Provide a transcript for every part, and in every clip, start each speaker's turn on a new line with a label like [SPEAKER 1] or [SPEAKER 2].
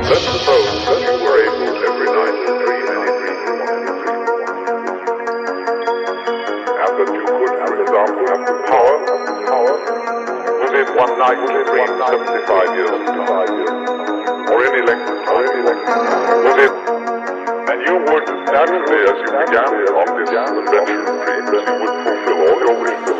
[SPEAKER 1] Let's suppose that you were able every night to dream any dream you wanted to dream. And that you could, for example, have the power within one night to dream 75 years into 5 years. Or any length of time. Within. And you would naturally, as you began on this adventure of dreams, you would fulfill all your wishes.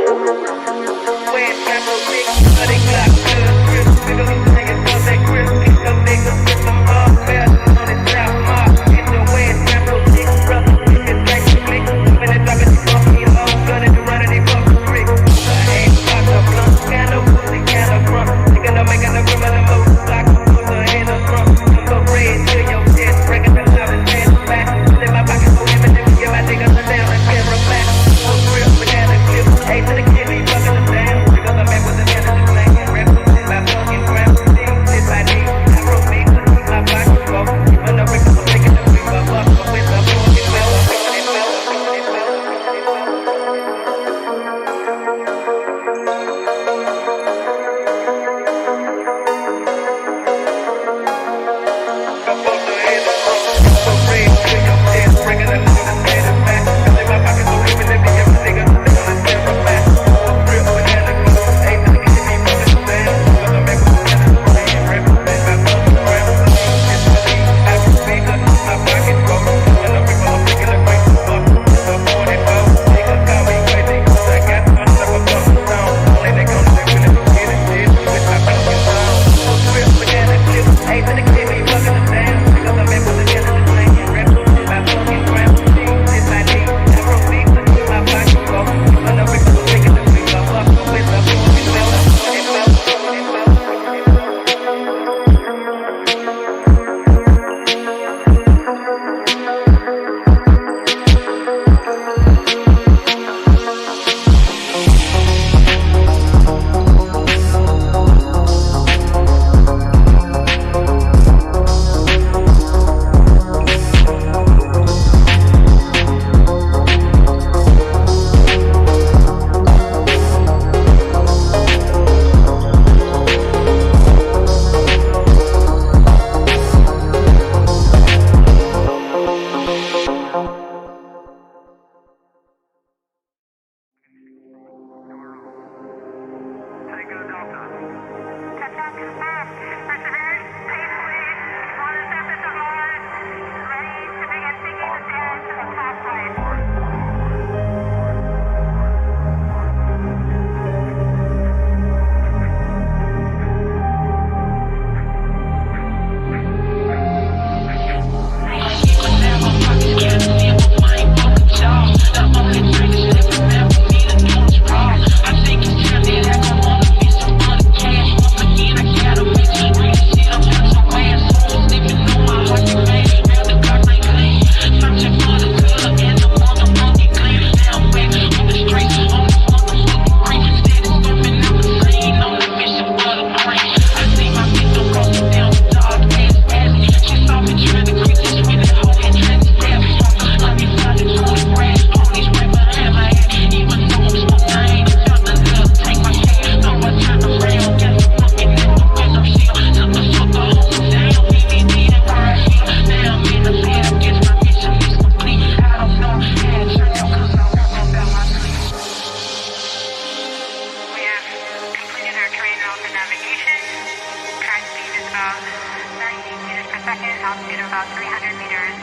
[SPEAKER 2] altitude of about 300 meters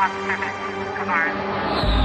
[SPEAKER 2] off the surface of Mars.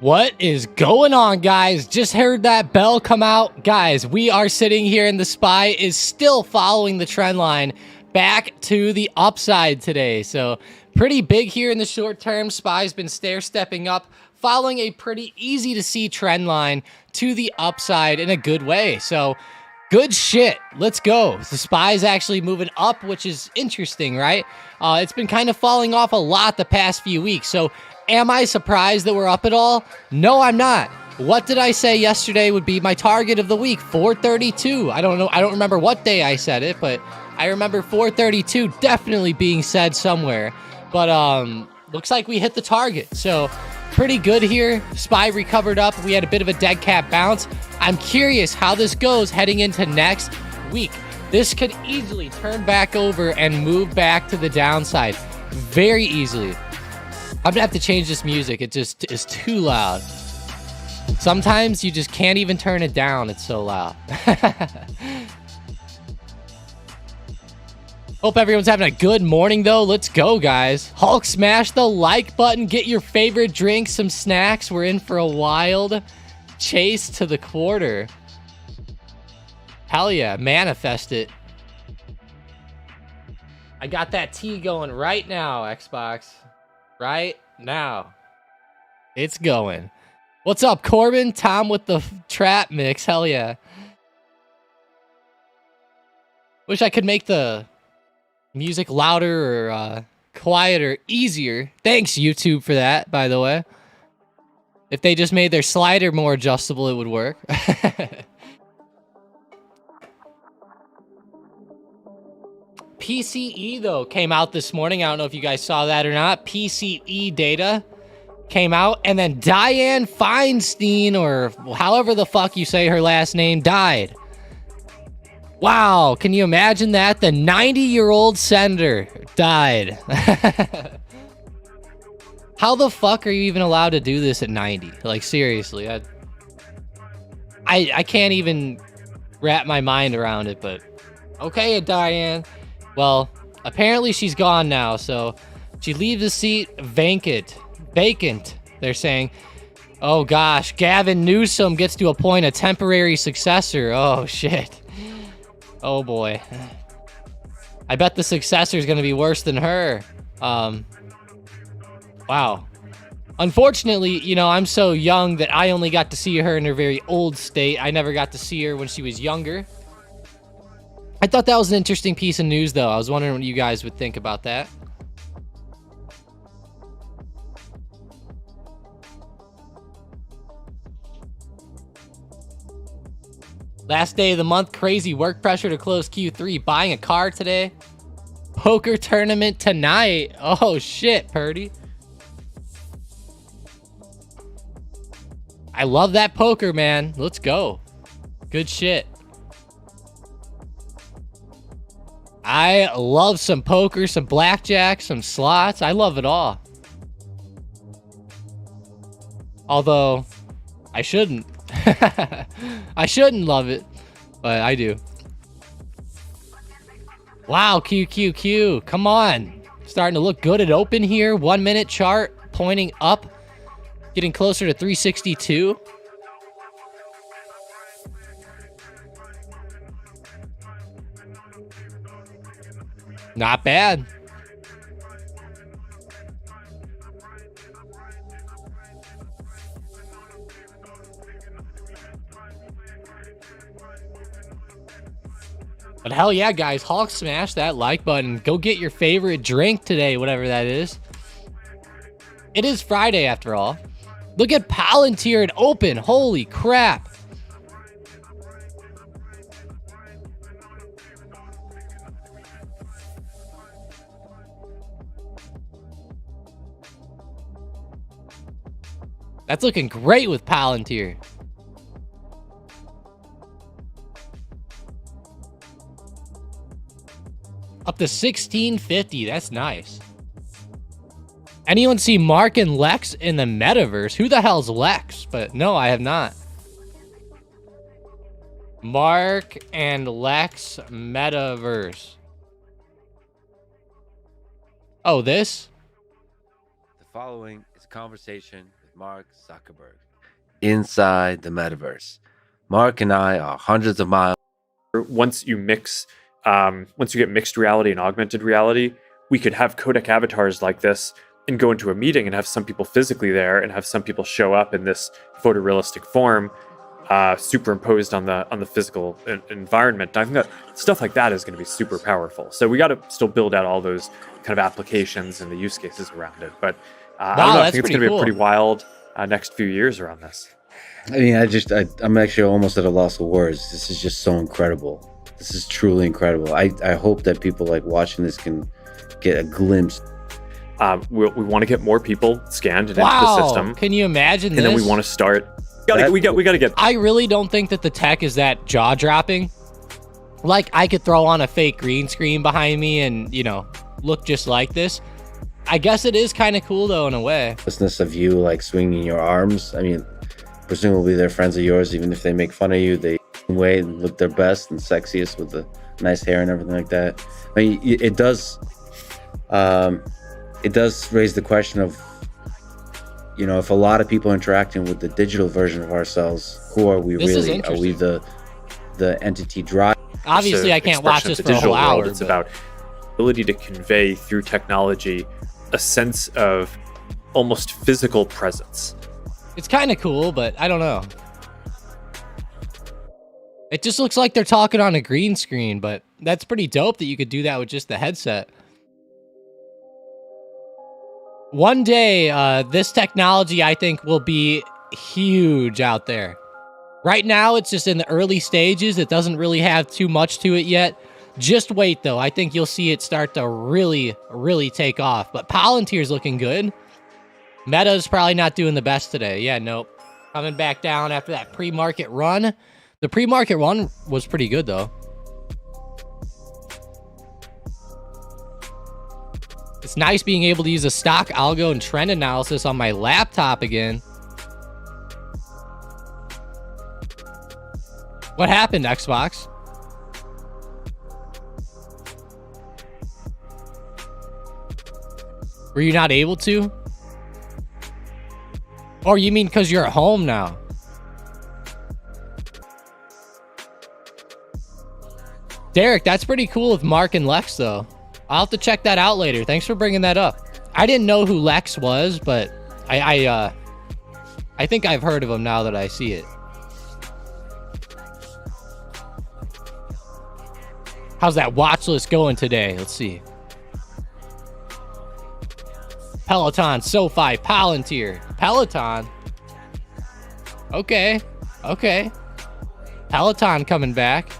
[SPEAKER 3] What is going on, guys? Just heard that bell come out. Guys, we are sitting here and the SPY is still following the trend line back to the upside today. So pretty big here in the short term. SPY's been stair-stepping up, following a pretty easy to see trend line to the upside in a good way. So good shit. Let's go. The SPY is actually moving up, which is interesting, right? It's been kind of falling off a lot the past few weeks. So am I surprised that we're up at all? No, I'm not. What did I say yesterday would be my target of the week? 432. I don't know. I don't remember what day I said it, but I remember 432 definitely being said somewhere. But looks like we hit the target. So pretty good here. SPY recovered up. We had a bit of a dead cat bounce. I'm curious how this goes heading into next week. This could easily turn back over and move back to the downside very easily. I'm gonna have to change this music. It just is too loud. Sometimes you just can't even turn it down. It's so loud. Hope everyone's having a good morning, though. Let's go, guys. Hulk, smash the like button. Get your favorite drink, some snacks. We're in for a wild chase to the quarter. Hell yeah. Manifest it. I got that tea going right now, Xbox. Right now. It's going. What's up, Corbin? Tom with the trap mix. Hell yeah. Wish I could make the music louder or quieter, easier. Thanks, YouTube, for that, by the way. If they just made their slider more adjustable, it would work. PCE, though, came out this morning. I don't know if you guys saw that or not. PCE data came out, and then Dianne Feinstein, or however the fuck you say her last name, died. Wow, can you imagine that? The 90-year-old senator died. How the fuck are you even allowed to do this at 90? Like, seriously, I can't even wrap my mind around it, but okay, Diane. Well, apparently she's gone now, so she leaves the seat vacant, they're saying. Oh gosh, Gavin Newsom gets to appoint a temporary successor. Oh shit. Oh boy. I bet the successor is going to be worse than her. Wow. Unfortunately, you know, I'm so young that I only got to see her in her very old state. I never got to see her when she was younger. I thought that was an interesting piece of news, though. I was wondering what you guys would think about that. Last day of the month, crazy work pressure to close Q3. Buying a car today. Poker tournament tonight. Oh, shit, Purdy. I love that poker, man. Let's go. Good shit. I love some poker, some blackjack, some slots. I love it all. Although, I shouldn't. I shouldn't love it, but I do. Wow, QQQ. Come on. Starting to look good at open here. 1 minute chart pointing up. Getting closer to 362. Not bad. But hell yeah, guys. Hulk, smash that like button. Go get your favorite drink today, whatever that is. It is Friday, after all. Look at Palantir and open. Holy crap. That's looking great with Palantir. Up to 1650. That's nice. Anyone see Mark and Lex in the metaverse? Who the hell's Lex? But no, I have not. Mark and Lex metaverse. Oh, this?
[SPEAKER 4] The following is a conversation with Mark Zuckerberg. inside the metaverse. Mark and I are hundreds of miles.
[SPEAKER 5] Once you get mixed reality and augmented reality, we could have codec avatars like this and go into a meeting and have some people physically there and have some people show up in this photorealistic form, superimposed on the physical environment. And I think that stuff like that is going to be super powerful. So we got to still build out all those kind of applications and the use cases around it. But I don't know. I think it's going to be a pretty wild next few years around this.
[SPEAKER 4] I mean, I'm actually almost at a loss of words. This is just so incredible. This is truly incredible. I hope that people like watching this can get a glimpse.
[SPEAKER 5] We want to get more people scanned into the system.
[SPEAKER 3] Can you imagine this?
[SPEAKER 5] And then we want to start. We got to get.
[SPEAKER 3] I really don't think that the tech is that jaw-dropping. Like, I could throw on a fake green screen behind me and, look just like this. I guess it is kind of cool, though, in a way.
[SPEAKER 4] Business of you, like, swinging your arms. I mean, presumably they're friends of yours. Even if they make fun of you, they wait and look their best and sexiest with the nice hair and everything like that. I mean, it does raise the question of, if a lot of people interacting with the digital version of ourselves, who are we really? Are we the entity drive?
[SPEAKER 3] Obviously, I can't watch this for a whole hour.
[SPEAKER 5] It's about ability to convey through technology a sense of almost physical presence.
[SPEAKER 3] It's kind of cool, but I don't know. It just looks like they're talking on a green screen, but that's pretty dope that you could do that with just the headset. One day, this technology, I think, will be huge out there. Right now, it's just in the early stages. It doesn't really have too much to it yet. Just wait, though. I think you'll see it start to really, really take off. But Palantir's looking good. Meta's probably not doing the best today. Yeah, nope. Coming back down after that pre-market run. The pre-market run was pretty good, though. It's nice being able to use a stock algo and trend analysis on my laptop again. What happened, Xbox? Were you not able to? Or you mean because you're at home now? Derek, that's pretty cool with Mark and Lex, though. I'll have to check that out later. Thanks for bringing that up. I didn't know who Lex was, but I think I've heard of him now that I see it. How's that watch list going today? Let's see. Peloton, SoFi, Palantir. Peloton. Okay. Peloton coming back.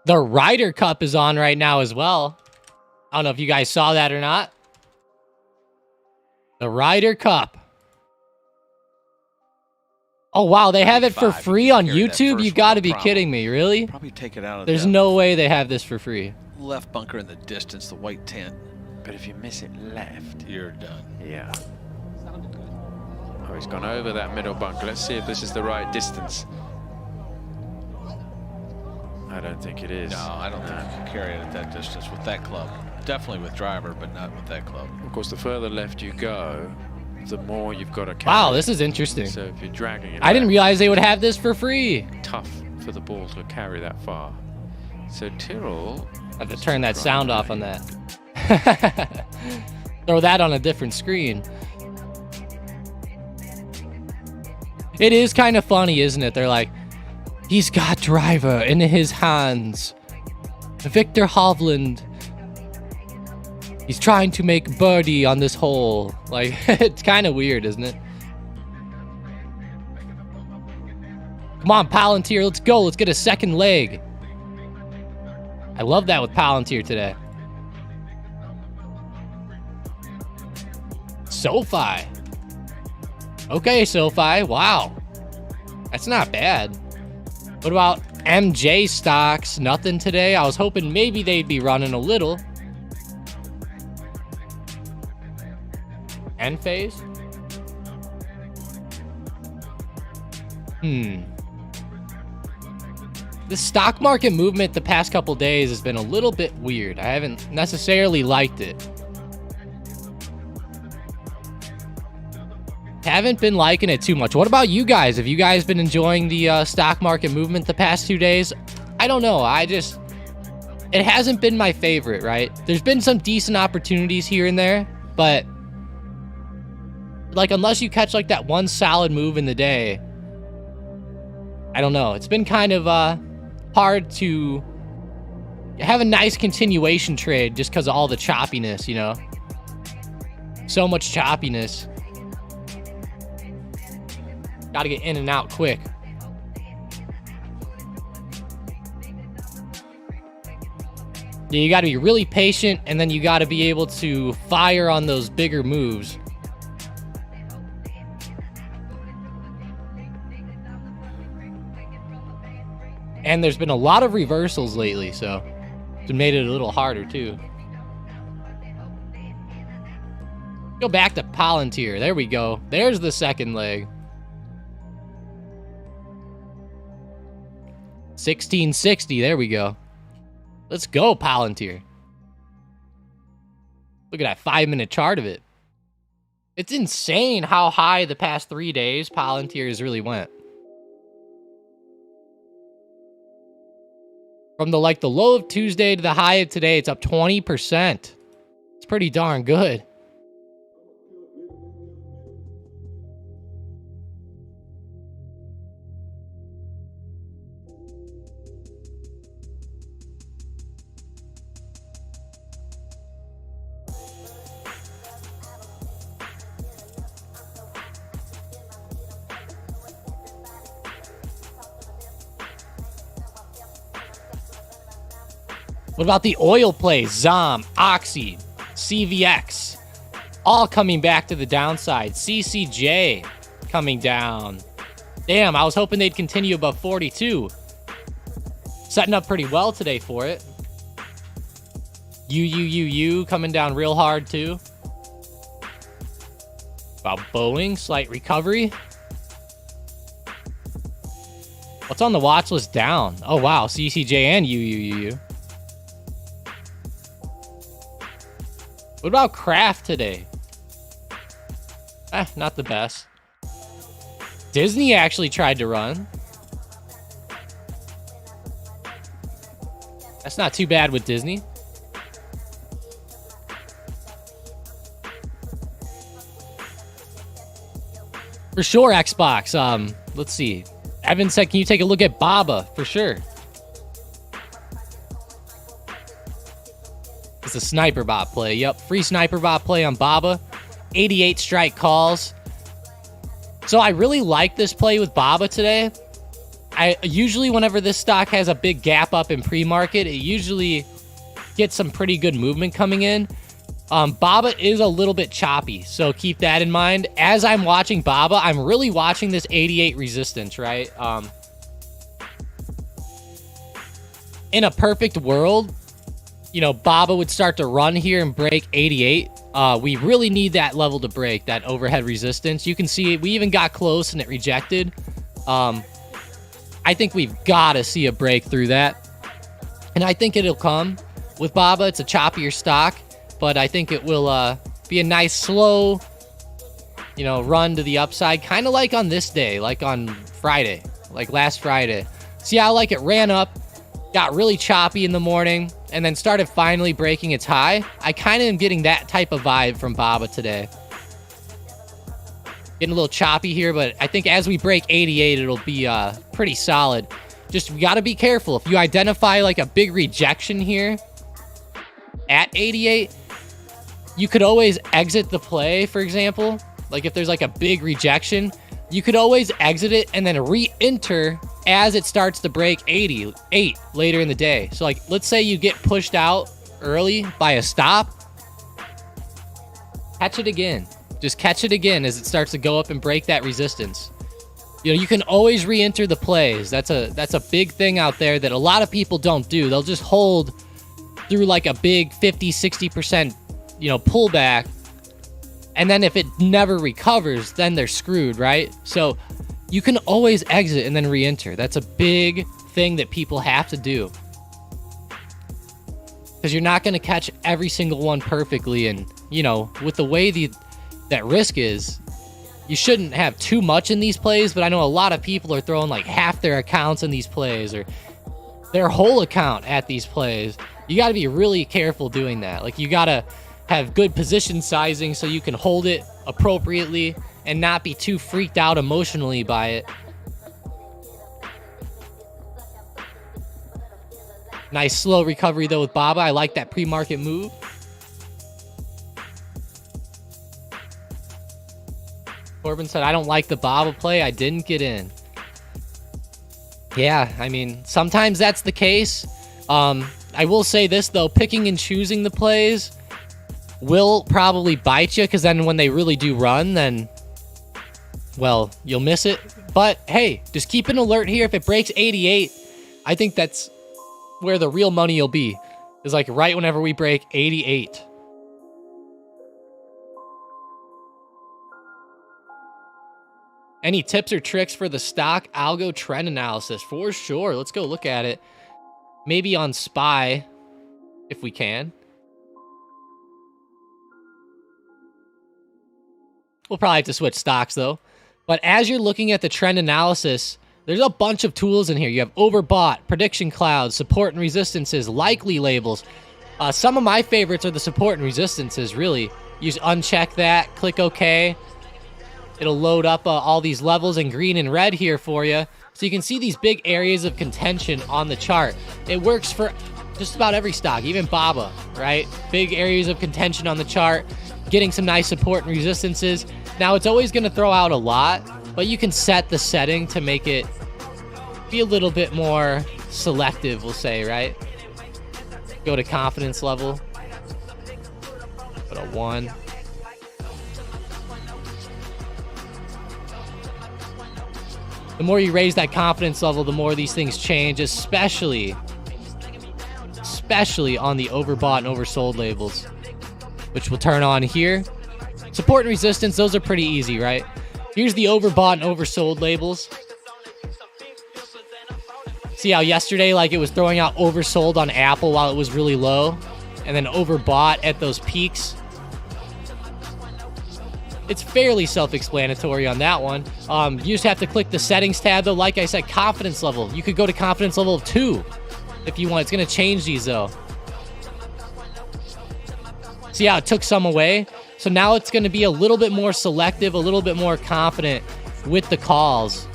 [SPEAKER 3] The Ryder Cup is on right now as well. I don't know if you guys saw that or not. The Ryder Cup. Oh, wow. They have it for free on YouTube? You got to be kidding me. Really?
[SPEAKER 6] Probably take it out of
[SPEAKER 3] There's no way they have this for free.
[SPEAKER 6] Left bunker in the distance, the white tent.
[SPEAKER 7] But if you miss it left,
[SPEAKER 6] you're done.
[SPEAKER 7] Yeah. Oh, he's gone over that middle bunker. Let's see if this is the right distance. I don't think it is.
[SPEAKER 6] No, I don't think you can carry it at that distance with that club. Definitely with driver, but not with that club.
[SPEAKER 7] Of course, the further left you go, the more you've got to carry.
[SPEAKER 3] Wow, this is interesting.
[SPEAKER 7] So if you're dragging it,
[SPEAKER 3] I didn't realize they would have this for free.
[SPEAKER 7] Tough for the ball to carry that far. So Tyrrell,
[SPEAKER 3] I have to turn that sound off on that. Throw that on a different screen. It is kind of funny, isn't it? They're like, he's got driver in his hands. Victor Hovland. He's trying to make birdie on this hole. Like, it's kind of weird, isn't it? Come on, Palantir, let's go. Let's get a second leg. I love that with Palantir today. SoFi. Okay, SoFi. Wow. That's not bad. What about MJ stocks? Nothing today. I was hoping maybe they'd be running a little. End phase? the stock market movement the past couple days has been a little bit weird. I haven't necessarily liked it. Haven't been liking it too much. What about you guys? Have you guys been enjoying the stock market movement the past 2 days? I don't know. It hasn't been my favorite, right? There's been some decent opportunities here and there, but like unless you catch like that one solid move in the day, I don't know. It's been kind of hard to have a nice continuation trade just because of all the choppiness, you know? So much choppiness. Got to get in and out quick. Yeah, you got to be really patient, and then you got to be able to fire on those bigger moves. And there's been a lot of reversals lately, so it's made it a little harder too. Go back to Palantir. There we go. There's the second leg. 1660. There we go. Let's go, Palantir. Look at that 5-minute chart of it. It's insane how high the past 3 days Palantir has really went. From the low of Tuesday to the high of today, it's up 20%. It's pretty darn good. What about the oil plays? ZOM, Oxy, CVX, all coming back to the downside. CCJ coming down. Damn, I was hoping they'd continue above 42. Setting up pretty well today for it. UUUU coming down real hard too. About Boeing, slight recovery. What's on the watch list down? Oh wow, CCJ and UUUU. What about Kraft today? Not the best. Disney actually tried to run. That's not too bad with Disney. For sure, Xbox. Let's see. Evan said, can you take a look at Baba? For sure. It's a sniper bot play. Yep, free sniper bot play on Baba. 88 strike calls. So I really like this play with Baba today. I usually, whenever this stock has a big gap up in pre-market, it usually gets some pretty good movement coming in. Baba is a little bit choppy, so keep that in mind. As I'm watching Baba, I'm really watching this 88 resistance, right? In a perfect world, you know, Baba would start to run here and break 88. We really need that level to break, that overhead resistance. You can see we even got close and it rejected. I think we've got to see a break through that. And I think it'll come with Baba. It's a choppier stock, but I think it will be a nice, slow, you know, run to the upside. Kind of like on this day, like on Friday, like last Friday. See how like it ran up, got really choppy in the morning, and then started finally breaking its high. I kind of am getting that type of vibe from Baba today. Getting a little choppy here, but I think as we break 88, it'll be pretty solid. Just, we got to be careful. If you identify like a big rejection here at 88, you could always exit the play, for example. Like if there's like a big rejection, you could always exit it and then re-enter as it starts to break 88 later in the day. So like, let's say you get pushed out early by a stop. Catch it again. Just catch it again as it starts to go up and break that resistance. You know, you can always re-enter the plays. That's a big thing out there that a lot of people don't do. They'll just hold through like a big 50, 60%, you know, pullback. And then if it never recovers, then they're screwed, right? So you can always exit and then re-enter. That's a big thing that people have to do. Because you're not going to catch every single one perfectly. And, you know, with the way that risk is, you shouldn't have too much in these plays. But I know a lot of people are throwing like half their accounts in these plays or their whole account at these plays. You got to be really careful doing that. Like, you got to have good position sizing so you can hold it appropriately and not be too freaked out emotionally by it. Nice slow recovery though with Baba. I like that pre-market move. Corbin said, I don't like the Baba play. I didn't get in. Yeah, I mean, sometimes that's the case. I will say this though, picking and choosing the plays will probably bite you, because then when they really do run, then, well, you'll miss it. But hey, just keep an alert here. If it breaks 88, I think that's where the real money will be, is like right whenever we break 88. Any tips or tricks for the stock algo trend analysis? For sure. Let's go look at it. Maybe on SPY, if we can. We'll probably have to switch stocks though. But as you're looking at the trend analysis, there's a bunch of tools in here. You have overbought, prediction clouds, support and resistances, likely labels. Some of my favorites are the support and resistances, really. You just uncheck that, click OK. It'll load up all these levels in green and red here for you. So you can see these big areas of contention on the chart. It works for just about every stock, even Baba, right? Big areas of contention on the chart, getting some nice support and resistances. Now, it's always going to throw out a lot, but you can set the setting to make it be a little bit more selective, we'll say, right? Go to confidence level. Put a 1. The more you raise that confidence level, the more these things change, especially on the overbought and oversold labels, which will turn on here. Support and resistance, those are pretty easy, right? Here's the overbought and oversold labels. See how yesterday, like, it was throwing out oversold on Apple while it was really low, and then overbought at those peaks. It's fairly self-explanatory on that one. You just have to click the settings tab, though. Like I said, confidence level. You could go to confidence level of 2 if you want. It's going to change these, though. See how it took some away? So now it's going to be a little bit more selective, a little bit more confident with the calls,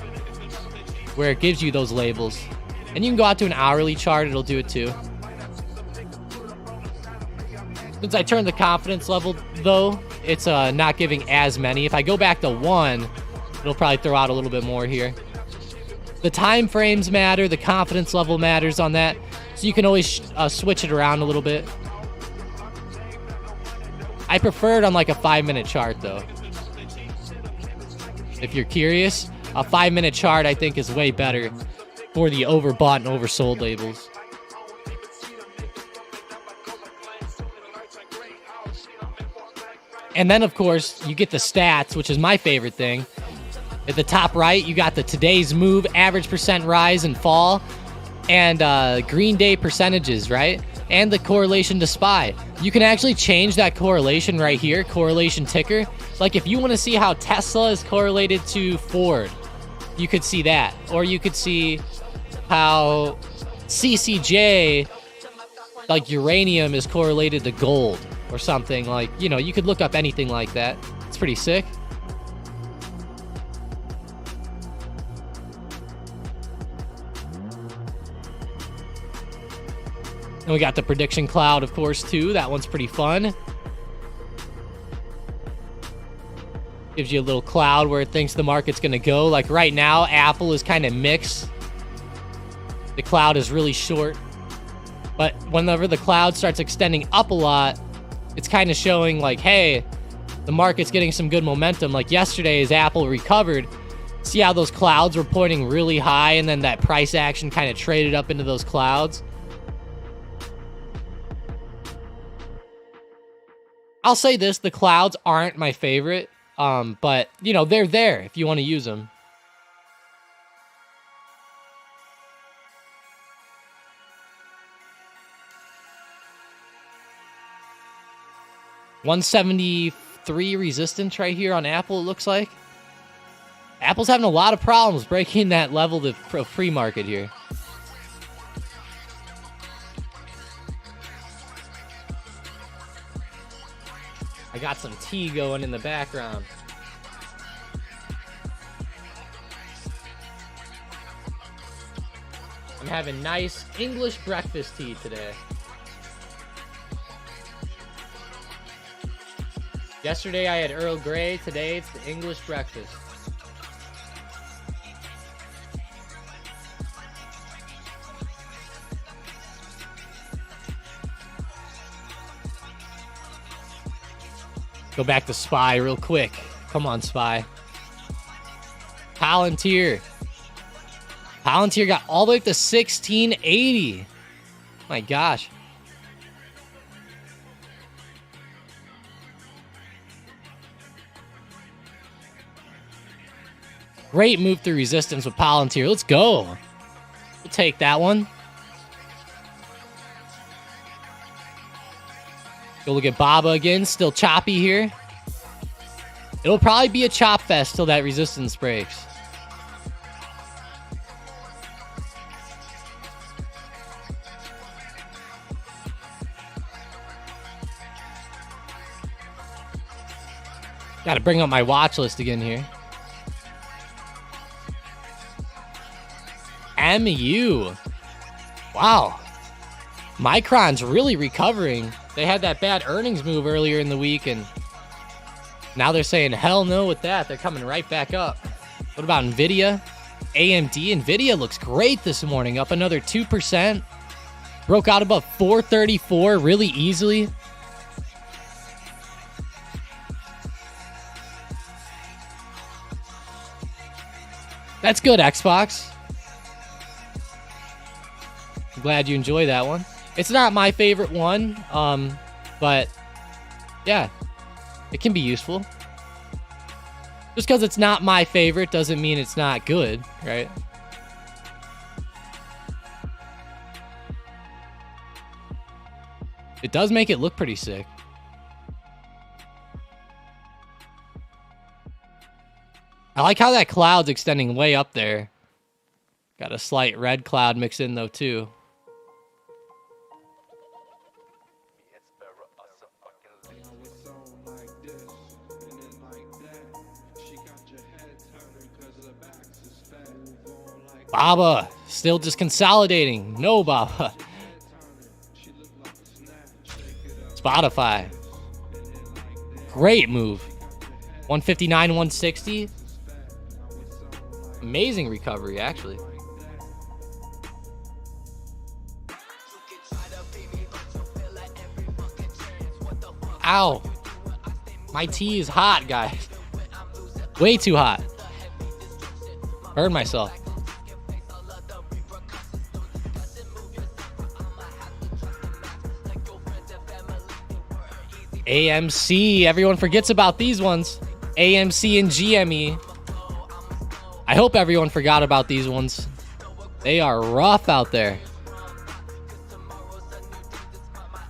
[SPEAKER 3] where it gives you those labels. And you can go out to an hourly chart. It'll do it, too. Since I turned the confidence level, though, it's not giving as many. If I go back to 1, it'll probably throw out a little bit more here. The time frames matter. The confidence level matters on that. So you can always switch it around a little bit. I prefer it on like a 5-minute chart, though. If you're curious, a 5-minute chart, I think, is way better for the overbought and oversold labels. And then, of course, you get the stats, which is my favorite thing. At the top right, you got the today's move, average percent rise and fall, and green day percentages, right? And the correlation to SPY. You can actually change that correlation right here, correlation ticker. Like, if you want to see how Tesla is correlated to Ford, you could see that. Or you could see how CCJ, like uranium, is correlated to gold or something. Like, you know, you could look up anything like that. It's pretty sick. And we got the prediction cloud, of course, too. That one's pretty fun. Gives you a little cloud where it thinks the market's going to go. Like right now, Apple is kind of mixed. The cloud is really short. But whenever the cloud starts extending up a lot, it's kind of showing like, hey, the market's getting some good momentum. Like yesterday, as Apple recovered, see how those clouds were pointing really high, and then that price action kind of traded up into those clouds? I'll say this, the clouds aren't my favorite, but, you know, they're there if you want to use them. 173 resistance right here on Apple, it looks like. Apple's having a lot of problems breaking that level to pre-market here. I got some tea going in the background. I'm having nice English breakfast tea today. Yesterday I had Earl Grey. Today it's the English breakfast. Go back to SPY real quick. Come on, SPY. Palantir. Palantir got all the way up to 1680. My gosh. Great move through resistance with Palantir. Let's go. We'll take that one. Go look at Baba again. Still choppy here. It'll probably be a chop fest till that resistance breaks. Got to bring up my watch list again here. MU. Wow. Micron's really recovering. They had that bad earnings move earlier in the week, and now they're saying hell no with that. They're coming right back up. What about NVIDIA? AMD. NVIDIA looks great this morning, up another 2%. Broke out above 434 really easily. That's good, Xbox. I'm glad you enjoy that one. It's not my favorite one, but yeah, it can be useful. Just because it's not my favorite doesn't mean it's not good, right? It does make it look pretty sick. I like how that cloud's extending way up there. Got a slight red cloud mixed in though too. Baba, still just consolidating. No Baba. Spotify. Great move. 159, 160. Amazing recovery, actually. Ow. My tea is hot, guys. Way too hot. Burned myself. AMC. Everyone forgets about these ones. AMC and GME. I hope everyone forgot about these ones. They are rough out there.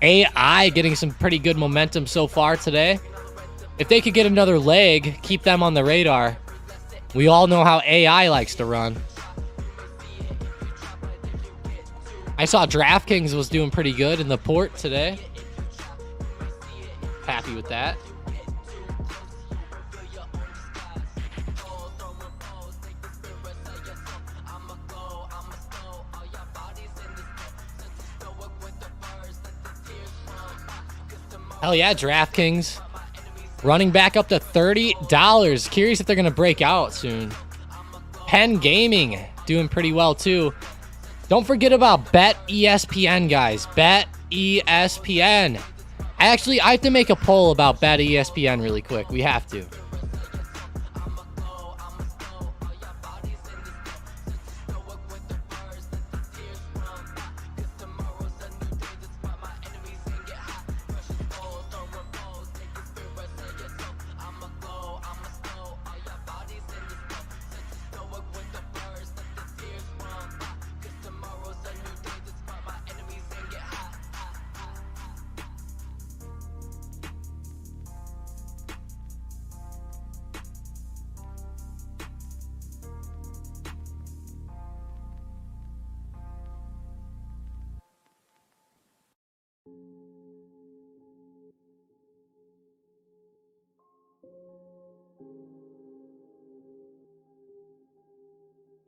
[SPEAKER 3] AI getting some pretty good momentum so far today. If they could get another leg, keep them on the radar. We all know how AI likes to run. I saw DraftKings was doing pretty good in the port today. Happy with that. Hell yeah, DraftKings. Running back up to $30. Curious if they're going to break out soon. Penn Gaming doing pretty well too. Don't forget about Bet ESPN, guys. Bet ESPN. I have to make a poll about Bet ESPN really quick. We have to.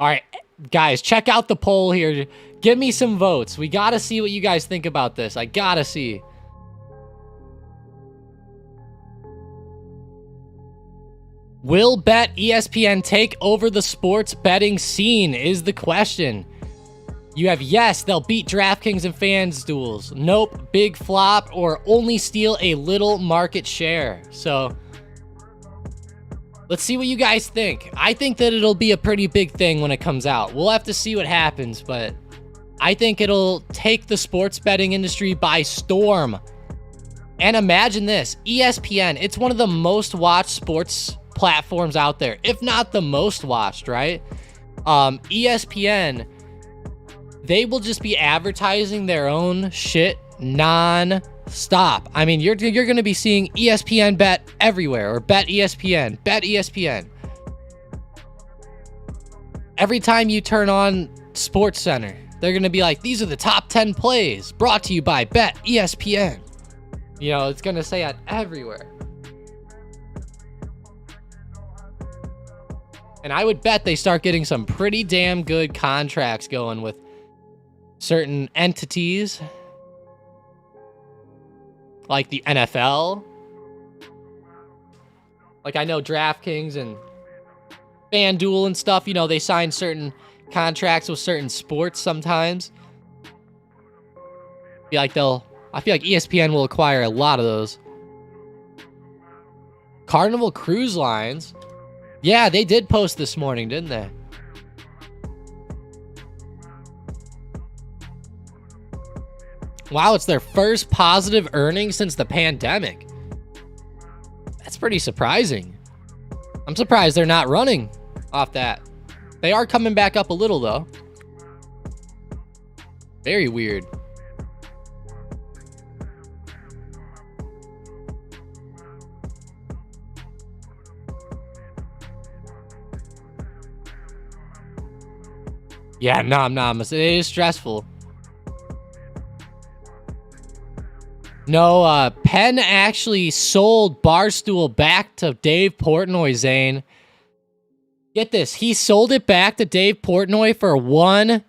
[SPEAKER 3] All right, guys, check out the poll here. Give me some votes. We got to see what you guys think about this. I got to see. Will Bet ESPN take over the sports betting scene is the question. You have yes, they'll beat DraftKings and FanDuels. Nope, big flop, or only steal a little market share. So let's see what you guys think. I think that it'll be a pretty big thing when it comes out. We'll have to see what happens, but I think it'll take the sports betting industry by storm. And imagine this, ESPN, it's one of the most watched sports platforms out there, if not the most watched, right? ESPN, they will just be advertising their own shit non-stop. I mean, you're going to be seeing ESPN Bet everywhere, or Bet ESPN, Bet ESPN. Every time you turn on Sports Center, they're going to be like, these are the top 10 plays brought to you by Bet ESPN. You know, it's going to say that everywhere. And I would bet they start getting some pretty damn good contracts going with certain entities like the NFL. Like I know DraftKings and FanDuel and stuff, you know, they sign certain contracts with certain sports sometimes. I feel like ESPN will acquire a lot of those. Carnival Cruise Lines. Yeah, they did post this morning, didn't they? Wow, it's their first positive earnings since the pandemic. That's pretty surprising. I'm surprised they're not running off that. They are coming back up a little, though. Very weird. Yeah, nah. It is stressful. No, Penn actually sold Barstool back to Dave Portnoy, Zane. Get this. He sold it back to Dave Portnoy for $1.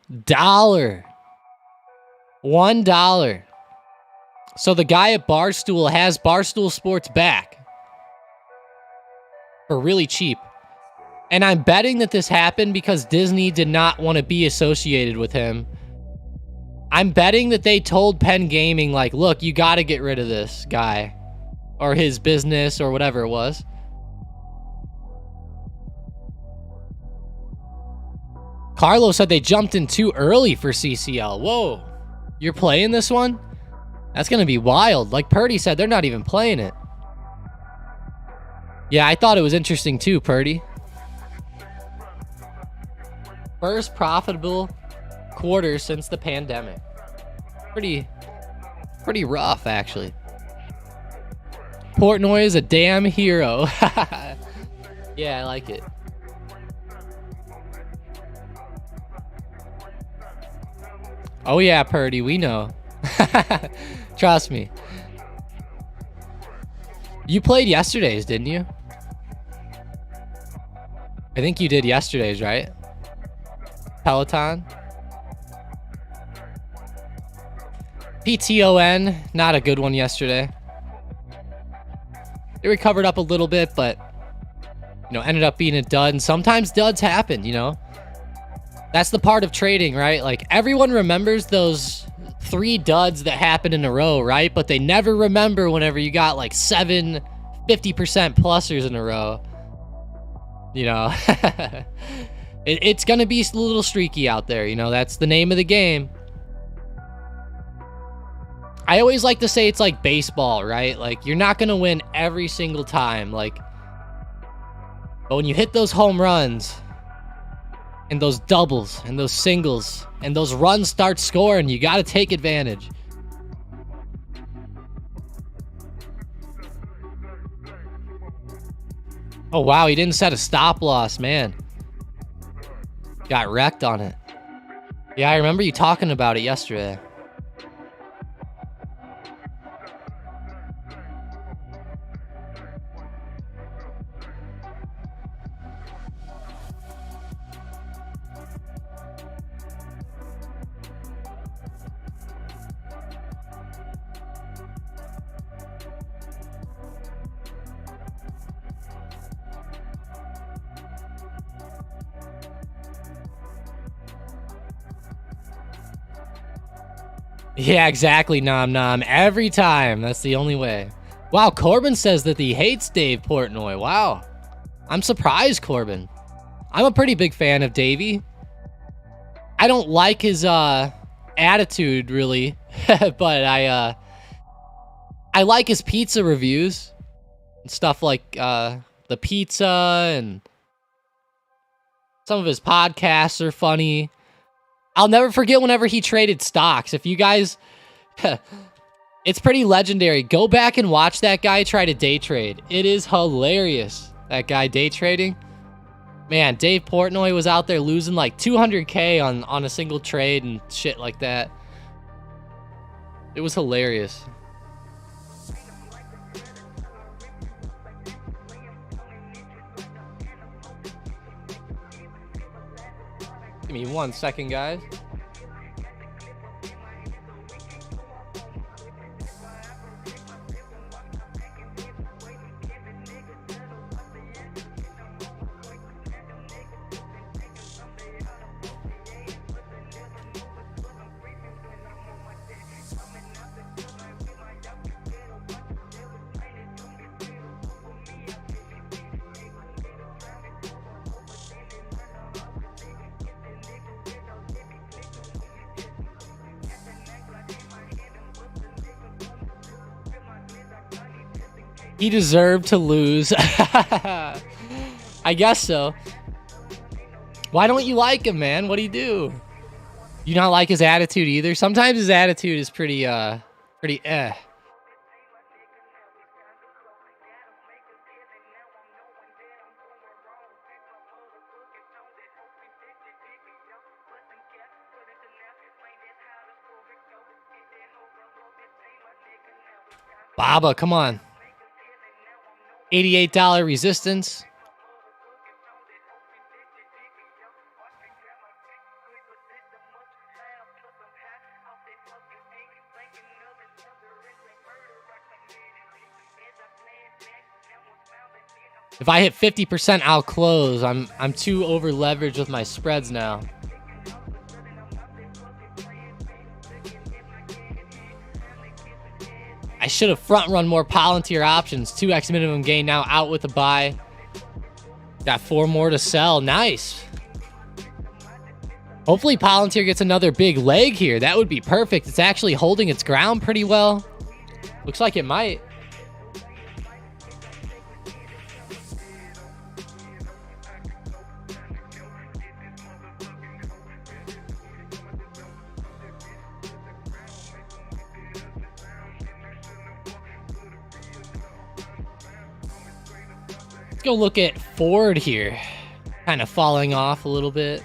[SPEAKER 3] $1. So the guy at Barstool has Barstool Sports back for really cheap. And I'm betting that this happened because Disney did not want to be associated with him. I'm betting that they told Penn Gaming, like, look, you got to get rid of this guy or his business or whatever it was. Carlos said they jumped in too early for CCL. Whoa, you're playing this one? That's going to be wild. Like Purdy said, they're not even playing it. Yeah, I thought it was interesting too, Purdy. First profitable quarter since the pandemic. Pretty rough, actually. Portnoy is a damn hero. Yeah, I like it. Oh yeah, Purdy, we know. Trust me. You played yesterday's, didn't you? I think you did yesterday's, right? Peloton. PTON, not a good one yesterday. It recovered up a little bit, but you know, ended up being a dud. And sometimes duds happen, you know. That's the part of trading, right? Like everyone remembers those 3 duds that happened in a row, right? But they never remember whenever you got like 7 50% plusers in a row. You know. It's going to be a little streaky out there, you know, that's the name of the game. I always like to say it's like baseball, right? Like, you're not going to win every single time, like, but when you hit those home runs, and those doubles, and those singles, and those runs start scoring, you got to take advantage. Oh, wow, he didn't set a stop loss, man. Got wrecked on it. Yeah, I remember you talking about it yesterday. Yeah, exactly, Nom Nom. Every time. That's the only way. Wow, Corbin says that he hates Dave Portnoy. Wow. I'm surprised, Corbin. I'm a pretty big fan of Davey. I don't like his attitude, really. But I like his pizza reviews. And stuff like the pizza, and some of his podcasts are funny. I'll never forget whenever he traded stocks. If you guys, it's pretty legendary. Go back and watch that guy try to day trade. It is hilarious. That guy day trading. Man, Dave Portnoy was out there losing like 200K on a single trade and shit like that. It was hilarious. Give me 1 second, guys. He deserved to lose. I guess so. Why don't you like him, man? What do you do? You not like his attitude either? Sometimes his attitude is pretty eh. Baba, come on. $88 resistance. If I hit 50%, I'll close. I'm too over leveraged with my spreads now. I should have front run more Palantir options. 2x minimum gain now out with a buy. Got 4 more to sell. Nice. Hopefully Palantir gets another big leg here. That would be perfect. It's actually holding its ground pretty well. Looks like it might. Let's go look at Ford here. Kind of falling off a little bit.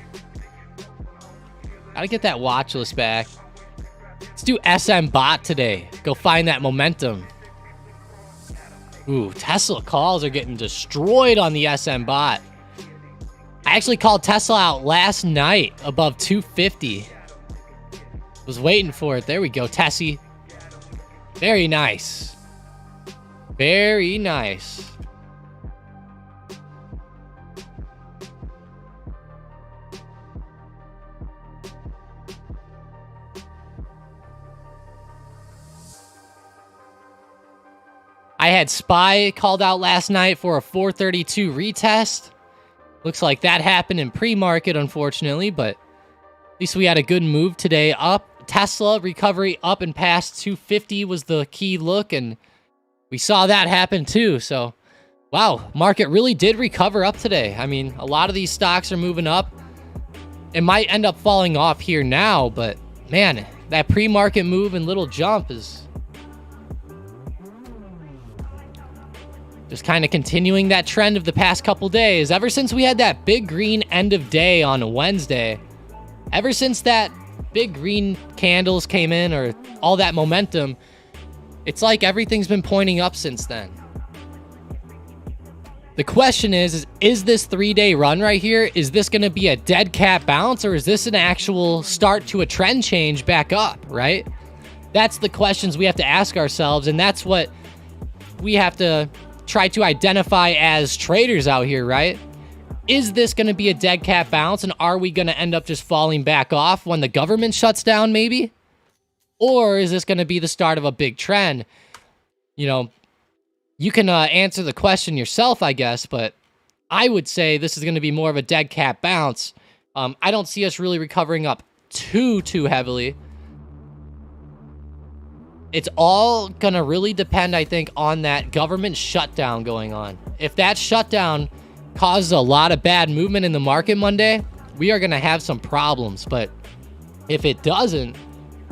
[SPEAKER 3] Gotta get that watch list back. Let's do SM bot today. Go find that momentum. Ooh, Tesla calls are getting destroyed on the SM bot. I actually called Tesla out last night above 250. Was waiting for it. There we go, Tessie. Very nice. Very nice. I had SPY called out last night for a 432 retest. Looks like that happened in pre-market, unfortunately, but at least we had a good move today up. Tesla recovery up and past 250 was the key look, and we saw that happen too. So, wow, market really did recover up today. I mean, a lot of these stocks are moving up. It might end up falling off here now, but man, that pre-market move and little jump is just kind of continuing that trend of the past couple days. Ever since we had that big green end of day on Wednesday, ever since that big green candles came in, or all that momentum, it's like everything's been pointing up since then. The question is this 3-day run right here, is this going to be a dead cat bounce, or is this an actual start to a trend change back up, right? That's the questions we have to ask ourselves, and that's what we have to try to identify as traders out here, right? Is this going to be a dead cat bounce, and are we going to end up just falling back off when the government shuts down, maybe? Or is this going to be the start of a big trend? You know, you can answer the question yourself, I guess, but I would say this is going to be more of a dead cat bounce. I don't see us really recovering up too heavily. It's all going to really depend, I think, on that government shutdown going on. If that shutdown causes a lot of bad movement in the market Monday, we are going to have some problems. But if it doesn't,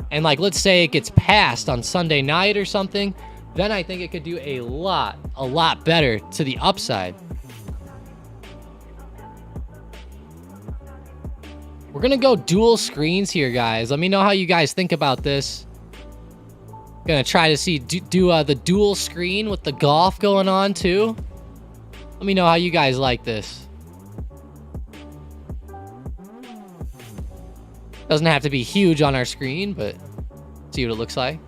[SPEAKER 3] and like, let's say it gets passed on Sunday night or something, then I think it could do a lot better to the upside. We're going to go dual screens here, guys. Let me know how you guys think about this. Gonna try to see do the dual screen with the golf going on too. Let me know how you guys like this. Doesn't have to be huge on our screen, but see what it looks like.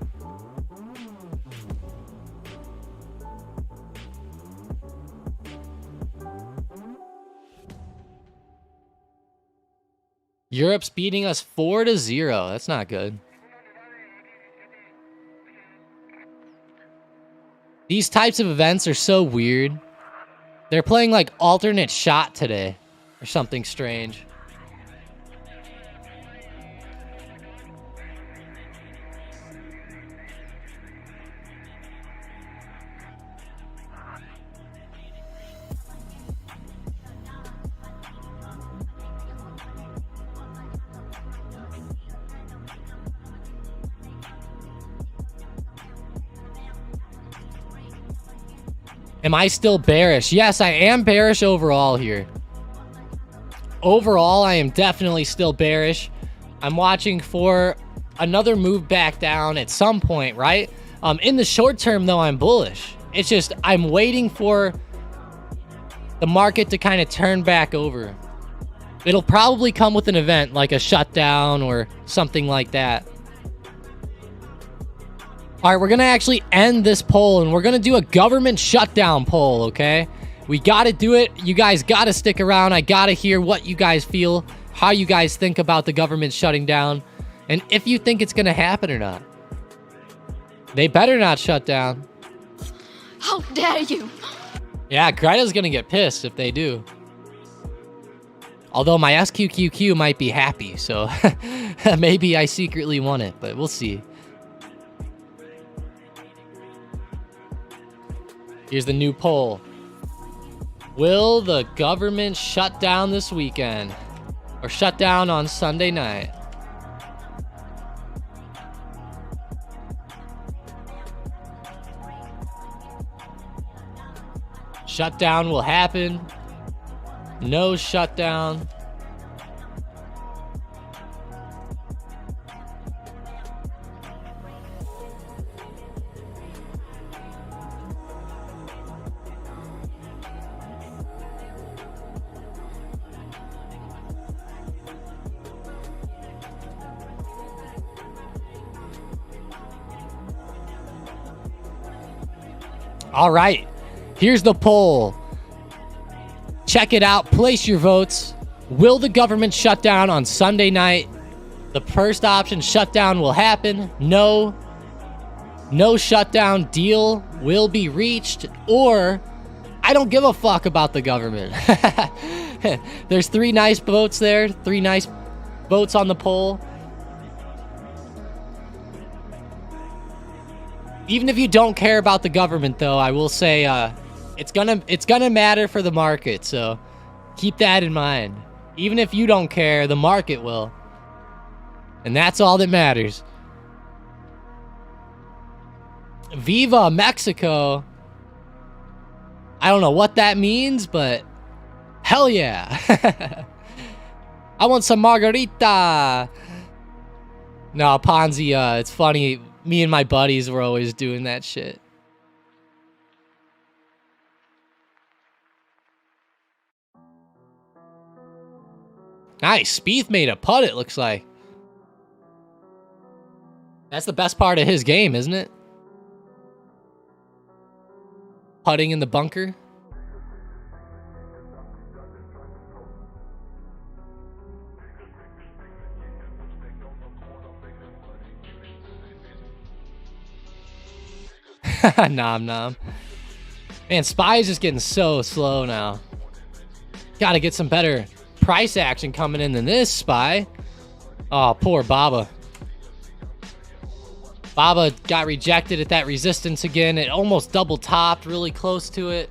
[SPEAKER 3] Europe's beating us 4-0. That's not good. These types of events are so weird. They're playing like alternate shot today or something strange. Am I still bearish? Yes, I am bearish overall here. Overall, I am definitely still bearish. I'm watching for another move back down at some point, right? In the short term, though, I'm bullish. It's just I'm waiting for the market to kind of turn back over. It'll probably come with an event like a shutdown or something like that. All right, we're going to actually end this poll, and we're going to do a government shutdown poll, okay? We got to do it. You guys got to stick around. I got to hear what you guys feel, how you guys think about the government shutting down, and if you think it's going to happen or not. They better not shut down.
[SPEAKER 8] How dare you?
[SPEAKER 3] Yeah, Greta's going to get pissed if they do. Although my SQQQ might be happy, so maybe I secretly want it, but we'll see. Here's the new poll. Will the government shut down this weekend? Or shut down on Sunday night? Shutdown will happen. No shutdown. All right, here's the poll. Check it out. Place your votes. Will the government shut down on Sunday night? The first option, shutdown will happen. No. No shutdown deal will be reached. Or, I don't give a fuck about the government. There's 3 nice votes there. 3 nice votes on the poll. Even if you don't care about the government, though, I will say it's gonna matter for the market. So keep that in mind. Even if you don't care, the market will, and that's all that matters. Viva Mexico. I don't know what that means, but hell yeah. I want some margarita. No, Ponzi, it's funny. Me and my buddies were always doing that shit. Nice. Spieth made a putt, it looks like. That's the best part of his game, isn't it? Putting in the bunker. Nom nom. Man, SPY is just getting so slow now. Gotta get some better price action coming in than this, SPY. Oh, poor Baba. Baba got rejected at that resistance again. It almost double topped, really close to it.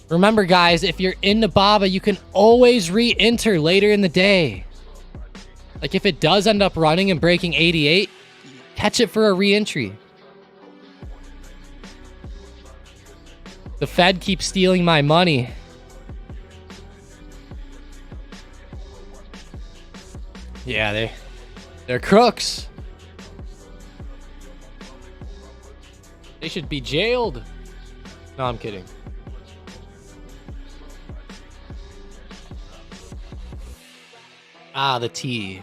[SPEAKER 3] Remember, guys, if you're into Baba, you can always re-enter later in the day. Like, if it does end up running and breaking 88, catch it for a re-entry. The Fed keeps stealing my money. Yeah, they're crooks. They should be jailed. No, I'm kidding. Ah, the T.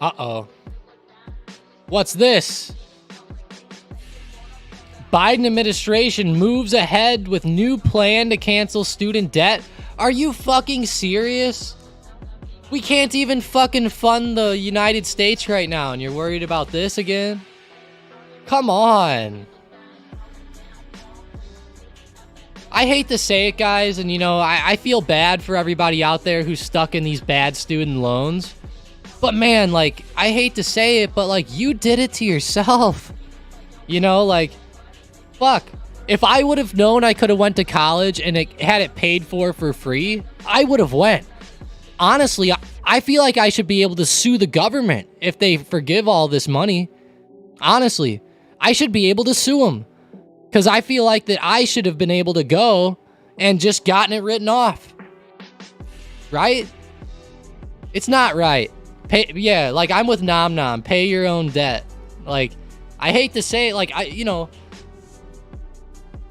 [SPEAKER 3] Uh-oh. What's this? Biden administration moves ahead with new plan to cancel student debt. Are you fucking serious? We can't even fucking fund the United States right now, and you're worried about this again? Come on. I hate to say it, guys, and you know, I feel bad for everybody out there who's stuck in these bad student loans. But man, like, I hate to say it, but like, you did it to yourself. You know, like, fuck. If I would have known I could have went to college and had it paid for free, I would have went. Honestly, I feel like I should be able to sue the government if they forgive all this money. Honestly, I should be able to sue them. Because I feel like that I should have been able to go and just gotten it written off. Right? It's not right. Yeah, like, I'm with Nom Nom. Pay your own debt. Like, I hate to say it, like,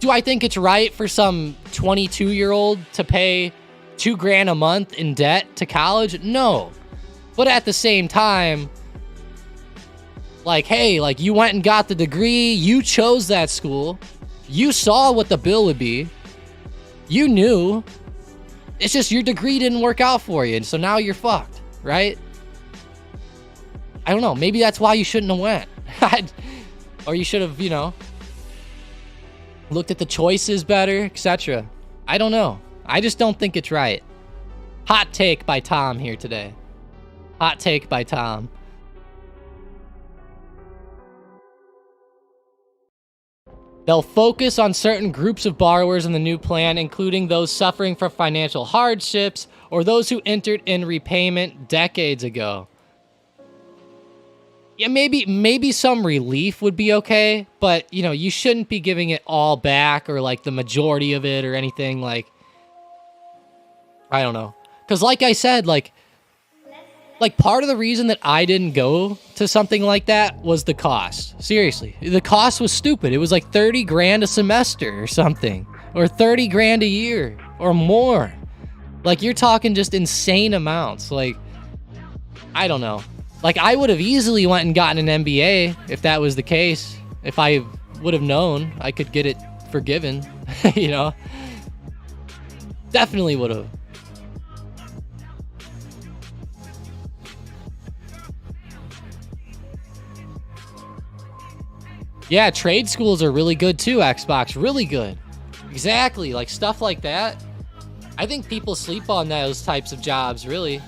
[SPEAKER 3] do I think it's right for some 22-year-old to pay $2,000 a month in debt to college? No. But at the same time, like, hey, like, you went and got the degree, you chose that school, you saw what the bill would be, you knew, it's just your degree didn't work out for you, and so now you're fucked, right? I don't know, maybe that's why you shouldn't have went. Or you should have, you know, looked at the choices better, etc. I don't know. I just don't think it's right. Hot take by Tom here today. Hot take by Tom. They'll focus on certain groups of borrowers in the new plan, including those suffering from financial hardships or those who entered in repayment decades ago. Yeah, maybe some relief would be okay, but, you know, you shouldn't be giving it all back or, like, the majority of it or anything, like, I don't know. Because, like I said, like, part of the reason that I didn't go to something like that was the cost. Seriously. The cost was stupid. It was like $30,000 a semester or something. Or $30,000 a year. Or more. Like, you're talking just insane amounts. Like, I don't know. Like, I would have easily went and gotten an MBA if that was the case. If I would have known I could get it forgiven. You know? Definitely would have. Yeah, trade schools are really good too, Xbox. Really good. Exactly, like stuff like that. I think people sleep on those types of jobs, really.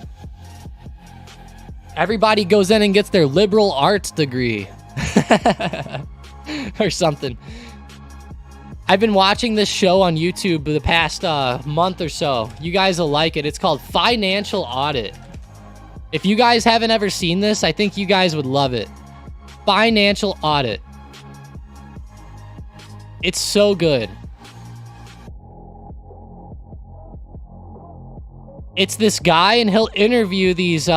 [SPEAKER 3] Everybody goes in and gets their liberal arts degree. Or something. I've been watching this show on YouTube the past month or so. You guys will like it. It's called Financial Audit. If you guys haven't ever seen this, I think you guys would love it. Financial Audit. It's so good. It's this guy, and he'll interview these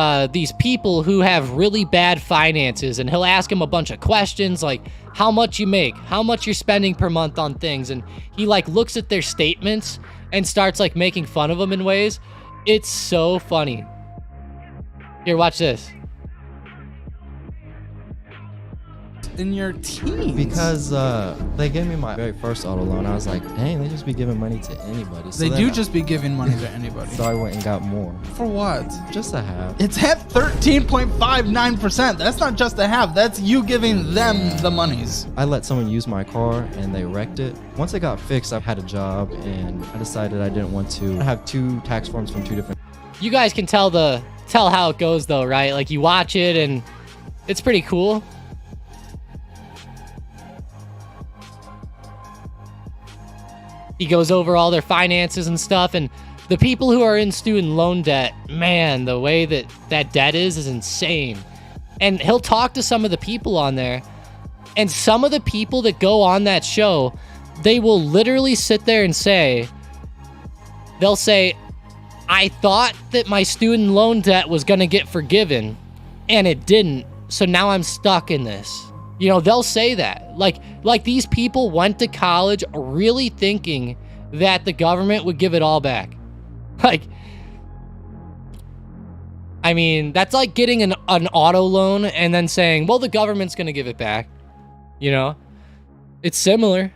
[SPEAKER 3] people who have really bad finances, and he'll ask them a bunch of questions like how much you make, how much you're spending per month on things, and he like looks at their statements and starts like making fun of them in ways. It's so funny. Here, watch this.
[SPEAKER 9] in your teens?
[SPEAKER 10] Because they gave me my very first auto loan. I was like, dang, they just be giving money to anybody. So
[SPEAKER 9] they do
[SPEAKER 10] then
[SPEAKER 9] just be giving money to anybody.
[SPEAKER 10] So I went and got more.
[SPEAKER 9] For what?
[SPEAKER 10] Just a half.
[SPEAKER 9] It's at 13.59%. That's not just a half. That's you giving them the monies.
[SPEAKER 10] I let someone use my car and they wrecked it. Once it got fixed, I had a job and I decided I didn't want to have 2 tax forms from 2 different.
[SPEAKER 3] You guys can tell how it goes though, right? Like you watch it and it's pretty cool. He goes over all their finances and stuff, and the people who are in student loan debt, man, the way that debt is insane. And he'll talk to some of the people on there, and some of the people that go on that show, they will literally sit there and they'll say, I thought that my student loan debt was gonna get forgiven, and it didn't, so now I'm stuck in this. You know, they'll say that. Like these people went to college really thinking that the government would give it all back. Like, I mean, that's like getting an auto loan and then saying, well, the government's gonna give it back. You know? It's similar.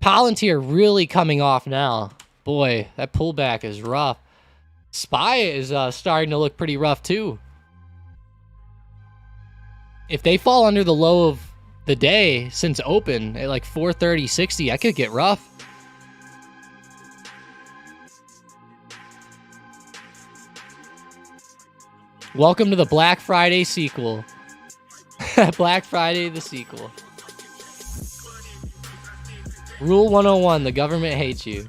[SPEAKER 3] Palantir really coming off now. Boy, that pullback is rough. SPY is starting to look pretty rough too. If they fall under the low of the day since open at like 430.60, I could get rough. Welcome to the Black Friday sequel. Black Friday, the sequel. Rule 101, the government hates you.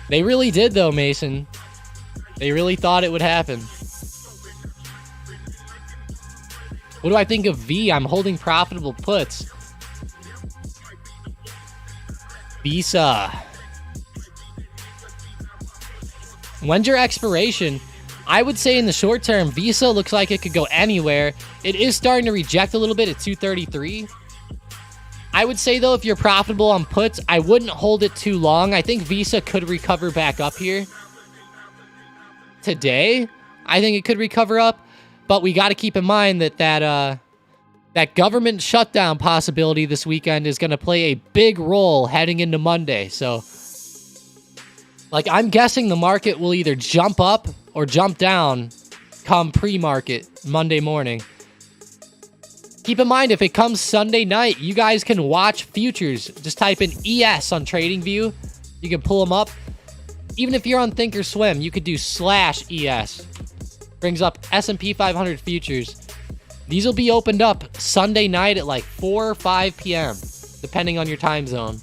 [SPEAKER 3] They really did though, Mason. They really thought it would happen. What do I think of V? I'm holding profitable puts. Visa. When's your expiration? I would say in the short term, Visa looks like it could go anywhere. It is starting to reject a little bit at 233. I would say, though, if you're profitable on puts, I wouldn't hold it too long. I think Visa could recover back up here. Today, I think it could recover up. But we got to keep in mind that that government shutdown possibility this weekend is going to play a big role heading into Monday. So, like, I'm guessing the market will either jump up or jump down come pre-market Monday morning. Keep in mind, if it comes Sunday night, you guys can watch futures. Just type in ES on TradingView. You can pull them up. Even if you're on Thinkorswim, you could do /ES. Brings up S&P 500 futures. These will be opened up Sunday night at like 4 or 5 p.m., depending on your time zone.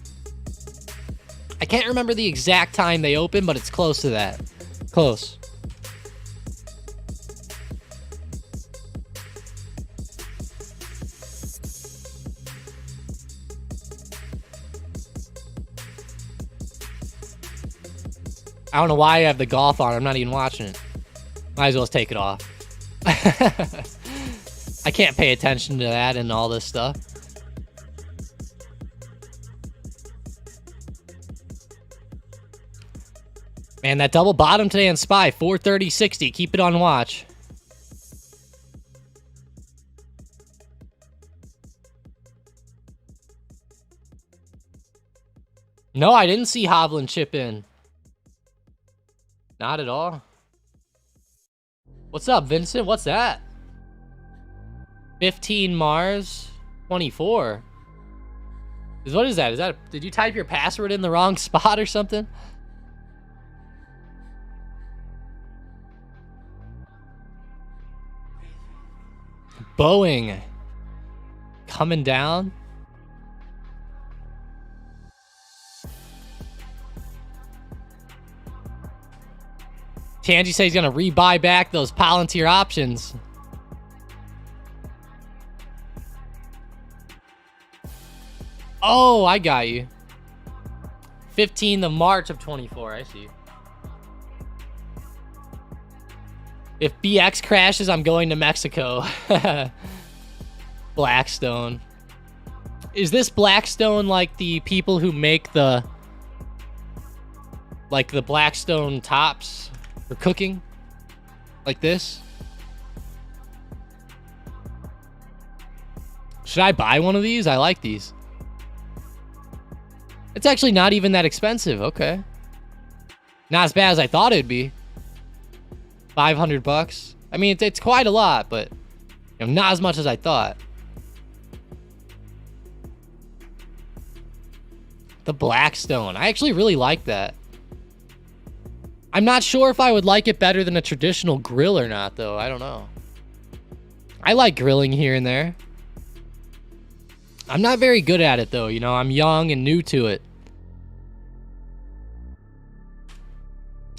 [SPEAKER 3] I can't remember the exact time they open, but it's close to that. Close. I don't know why I have the golf on. I'm not even watching it. Might as well just take it off. I can't pay attention to that and all this stuff. Man, that double bottom today on SPY, 430.60. Keep it on watch. No, I didn't see Hovland chip in. Not at all. What's up, Vincent? What's that? 15 Mars 24. What is that? Is that? Did you type your password in the wrong spot or something? Boeing coming down. Tangy says he's going to rebuy back those Palantir options. Oh, I got you. 15th of March of 24. I see. If BX crashes, I'm going to Mexico. Blackstone. Is this Blackstone like the people who make the... like the Blackstone tops for cooking? Like this. Should I buy one of these? I like these. It's actually not even that expensive. Okay. Not as bad as I thought it'd be. 500 bucks. I mean, it's quite a lot, but not as much as I thought. The Blackstone. I actually really like that. I'm not sure if I would like it better than a traditional grill or not, though. I don't know. I like grilling here and there. I'm not very good at it, though. I'm young and new to it.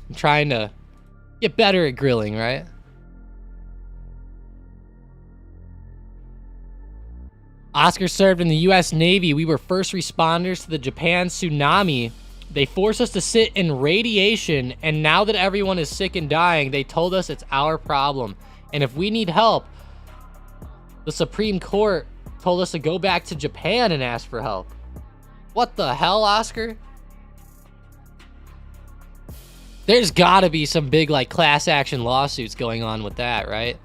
[SPEAKER 3] I'm trying to get better at grilling, right? Oscar served in the U.S. Navy. We were first responders to the Japan tsunami. They forced us to sit in radiation, and now that everyone is sick and dying, they told us it's our problem. And if we need help, the Supreme Court told us to go back to Japan and ask for help. What the hell, Oscar? There's gotta be some big, like, class action lawsuits going on with that, right?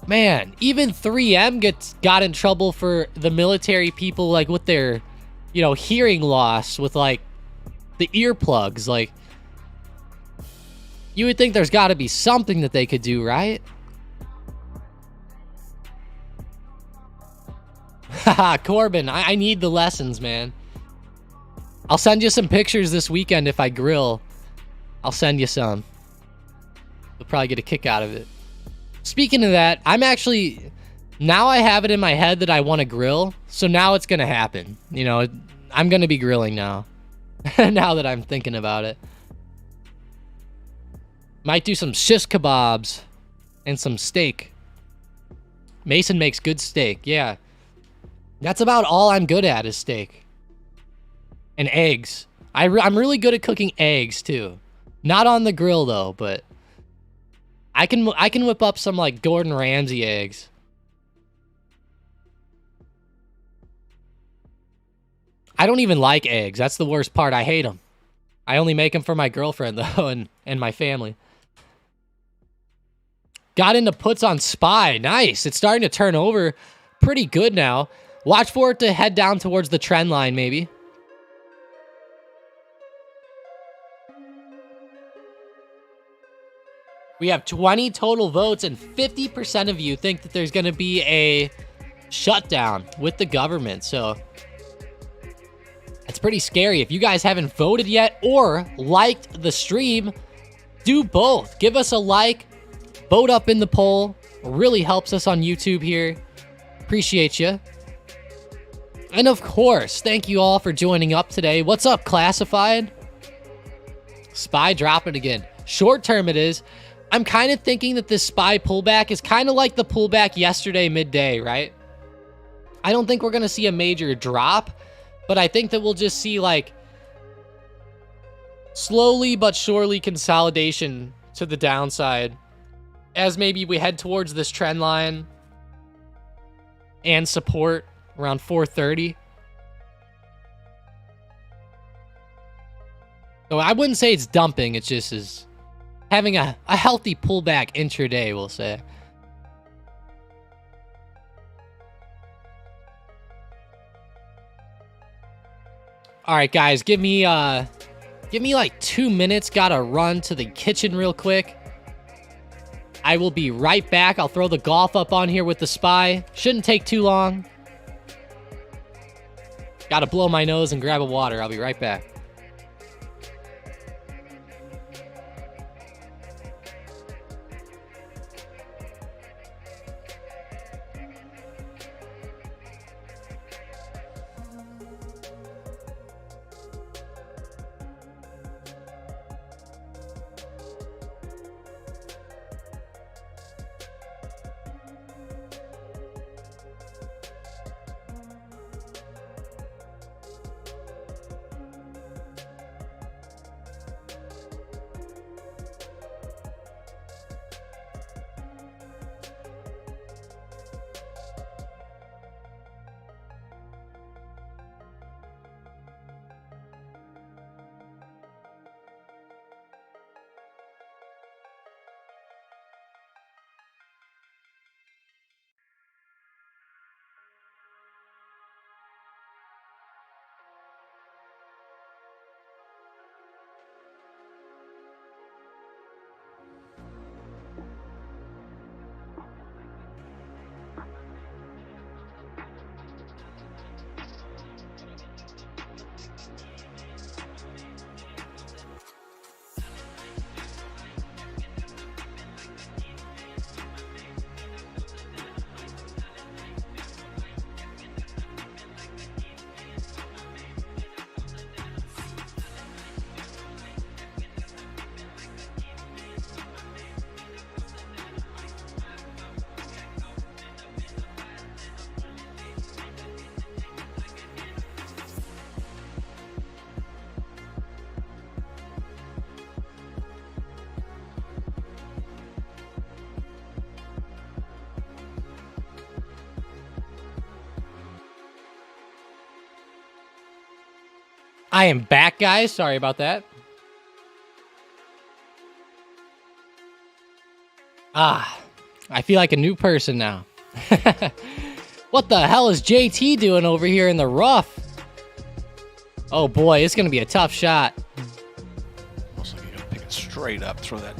[SPEAKER 3] Man, even 3M got in trouble for the military people, like, with their, hearing loss with, like, the earplugs. Like, you would think there's got to be something that they could do, right? Haha, Corbin, I need the lessons, man. I'll send you some pictures this weekend if I grill. I'll send you some. You'll probably get a kick out of it. Speaking of that, now I have it in my head that I want to grill, so now it's going to happen. I'm going to be grilling now. Now that I'm thinking about it. Might do some shish kebabs and some steak. Mason makes good steak, yeah. That's about all I'm good at is steak. And eggs. I'm really good at cooking eggs, too. Not on the grill, though, but I can whip up some, like, Gordon Ramsay eggs. I don't even like eggs. That's the worst part. I hate them. I only make them for my girlfriend, though, and my family. Got into puts on SPY. Nice. It's starting to turn over pretty good now. Watch for it to head down towards the trend line, maybe. We have 20 total votes, and 50% of you think that there's going to be a shutdown with the government. So it's pretty scary. If you guys haven't voted yet or liked the stream, do both. Give us a like, vote up in the poll. It really helps us on YouTube here. Appreciate you. And of course, thank you all for joining up today. What's up, Classified? SPY dropping again. Short term it is. I'm kind of thinking that this SPY pullback is kind of like the pullback yesterday midday, right? I don't think we're going to see a major drop, but I think that we'll just see, like, slowly but surely consolidation to the downside as maybe we head towards this trend line and support around 430. So I wouldn't say it's dumping. It's just is having a healthy pullback intraday, we'll say. All right, guys, give me like 2 minutes. Gotta run to the kitchen real quick. I will be right back. I'll throw the golf up on here with the SPY. Shouldn't take too long. Gotta blow my nose and grab a water. I'll be right back. I am back, guys. Sorry about that. I feel like a new person now. What the hell is JT doing over here in the rough? Oh boy, it's gonna be a tough shot.
[SPEAKER 6] Looks like you're gonna pick it straight up, throw that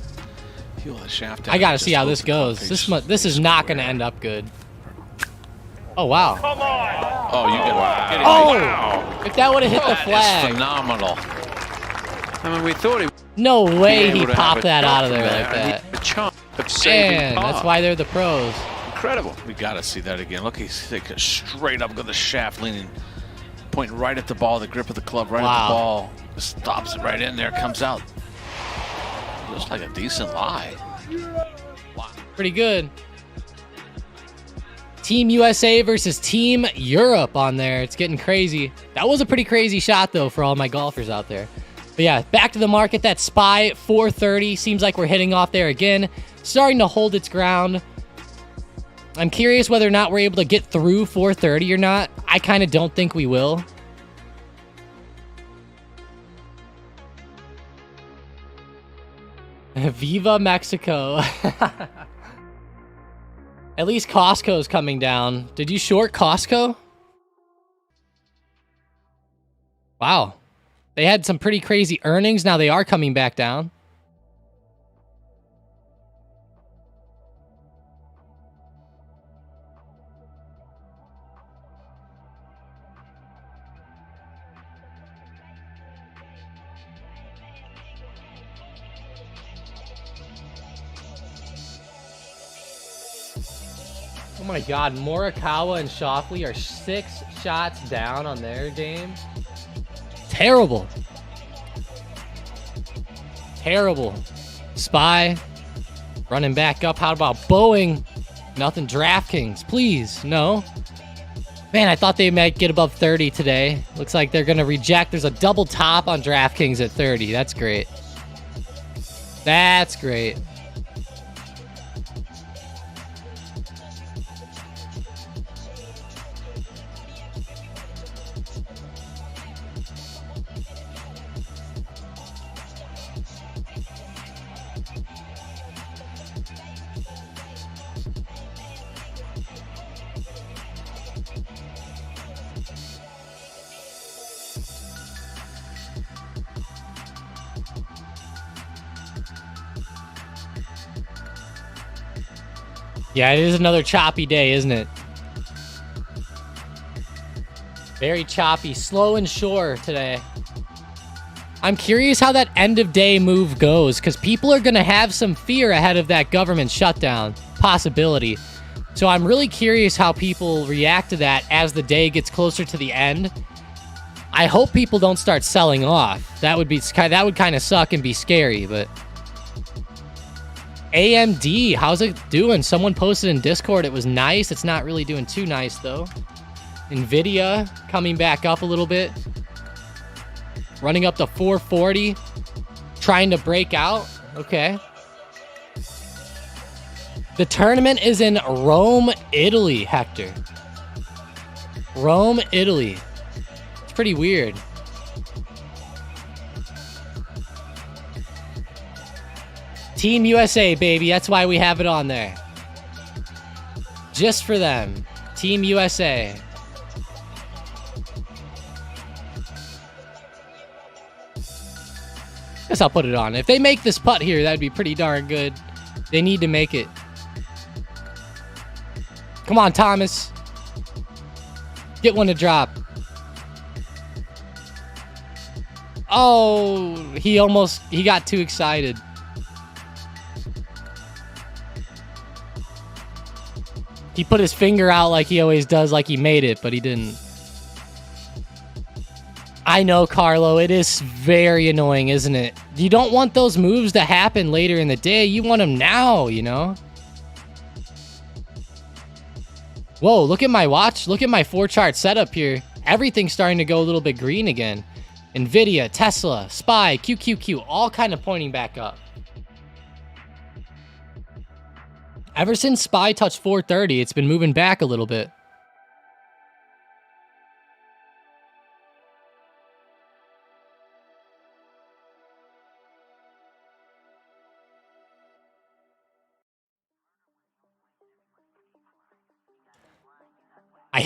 [SPEAKER 6] heel of the shaft down.
[SPEAKER 3] I gotta see how this goes. This is not gonna end up good. Oh wow.
[SPEAKER 6] Oh, you got
[SPEAKER 3] Oh!
[SPEAKER 6] Wow.
[SPEAKER 3] If that would have hit the
[SPEAKER 6] That
[SPEAKER 3] flag.
[SPEAKER 6] is phenomenal. I mean, we thought he
[SPEAKER 3] No way he
[SPEAKER 6] able to have
[SPEAKER 3] popped
[SPEAKER 6] a
[SPEAKER 3] that
[SPEAKER 6] shot
[SPEAKER 3] out of
[SPEAKER 6] from
[SPEAKER 3] there like
[SPEAKER 6] and he
[SPEAKER 3] that.
[SPEAKER 6] had a chunk of saving
[SPEAKER 3] Man, that's
[SPEAKER 6] power.
[SPEAKER 3] why they're the pros.
[SPEAKER 6] Incredible. We got to see that again. Look, he's taking it straight up, got the shaft leaning, pointing right at the ball, the grip of the club, right at the ball. Stops it right in there, comes out. Looks like a decent lie. Wow.
[SPEAKER 3] Pretty good. Team USA versus Team Europe on there. It's getting crazy. That was a pretty crazy shot, though, for all my golfers out there. But yeah, back to the market. That SPY 430. Seems like we're hitting off there again. Starting to hold its ground. I'm curious whether or not we're able to get through 430 or not. I kind of don't think we will. Viva Mexico. At least Costco's coming down. Did you short Costco? Wow. They had some pretty crazy earnings. Now they are coming back down. Oh my god, Morikawa and Shoffley are 6 shots down on their game. Terrible. Terrible. SPY running back up. How about Boeing? Nothing. DraftKings, please. No. Man, I thought they might get above 30 today. Looks like they're going to reject. There's a double top on DraftKings at 30. That's great. That's great. Yeah, it is another choppy day, isn't it? Very choppy, slow and sure today. I'm curious how that end of day move goes, because people are going to have some fear ahead of that government shutdown possibility. So I'm really curious how people react to that as the day gets closer to the end. I hope people don't start selling off. That would kind of suck and be scary, but AMD, how's it doing? Someone posted in Discord it was nice. It's not really doing too nice, though. Nvidia coming back up a little bit. Running up to 440. Trying to break out. Okay. The tournament is in Rome, Italy, Hector. Rome, Italy. It's pretty weird. Team USA, baby. That's why we have it on there. Just for them. Team USA. Guess I'll put it on. If they make this putt here, that'd be pretty darn good. They need to make it. Come on, Thomas. Get one to drop. Oh, he got too excited. He put his finger out like he always does, like he made it, but he didn't. I know, Carlo. It is very annoying, isn't it? You don't want those moves to happen later in the day. You want them now, you know? Whoa, look at my watch. Look at my 4-chart setup here. Everything's starting to go a little bit green again. Nvidia, Tesla, SPY, QQQ, all kind of pointing back up. Ever since SPY touched 430, it's been moving back a little bit.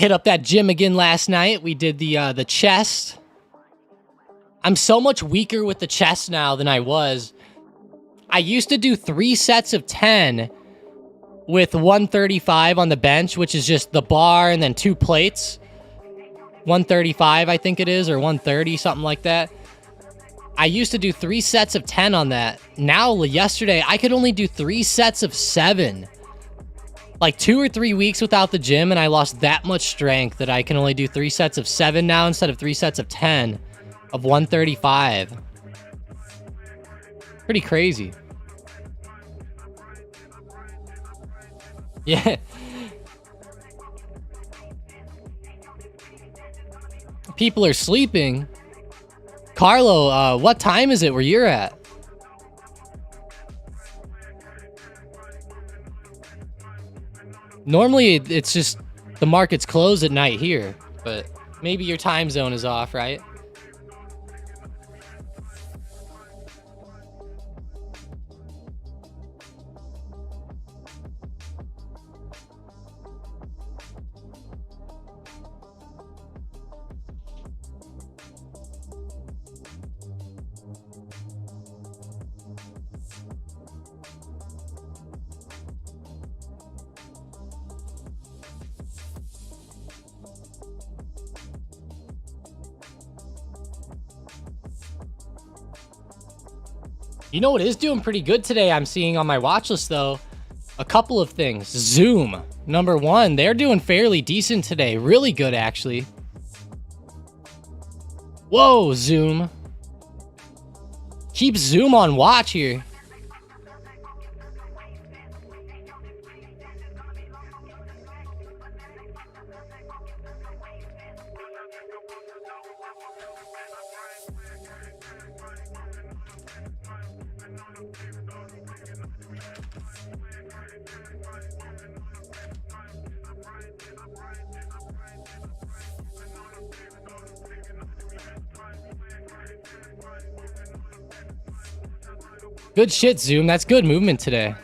[SPEAKER 3] hit up that gym again last night. We did the chest. I'm so much weaker with the chest now than I was. I used to do 3 sets of 10 with 135 on the bench, which is just the bar and then 2 plates. 135, I think it is, or 130, something like that. I used to do 3 sets of 10 on that. Now, yesterday, I could only do 3 sets of 7. Like 2 or 3 weeks without the gym, and I lost that much strength that I can only do 3 sets of 7 now instead of 3 sets of 10 of 135. Pretty crazy. Yeah. People are sleeping. Carlo, what time is it where you're at? Normally, it's just the market's closed at night here, but maybe your time zone is off, right? You know what is doing pretty good today I'm seeing on my watch list, though? A couple of things. Zoom, number 1. They're doing fairly decent today. Really good, actually. Whoa, Zoom. Keep Zoom on watch here. Good shit, Zoom. That's good movement today.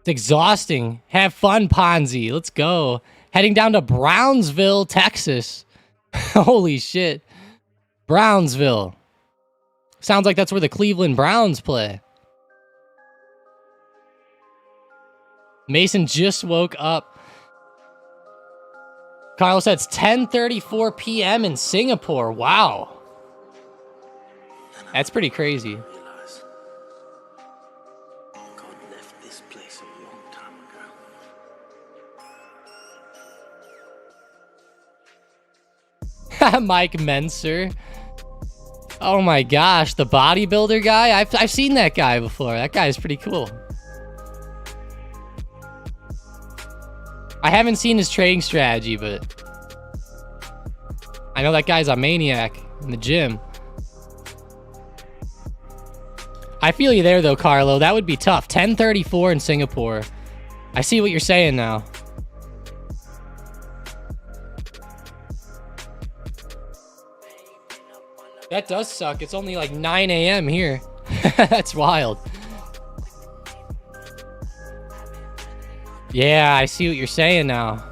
[SPEAKER 3] It's exhausting. Have fun, Ponzi. Let's go. Heading down to Brownsville, Texas. Holy shit. Brownsville. Sounds like that's where the Cleveland Browns play. Mason just woke up. Carlos said it's 10:34 p.m. in Singapore. Wow. That's pretty crazy. Mike Menser. Oh my gosh, the bodybuilder guy? I've seen that guy before. That guy's pretty cool. I haven't seen his trading strategy, but I know that guy's a maniac in the gym. I feel you there though, Carlo. That would be tough. 10:34 in Singapore. I see what you're saying now. That does suck. It's only like 9 a.m. here. That's wild. Yeah, I see what you're saying now.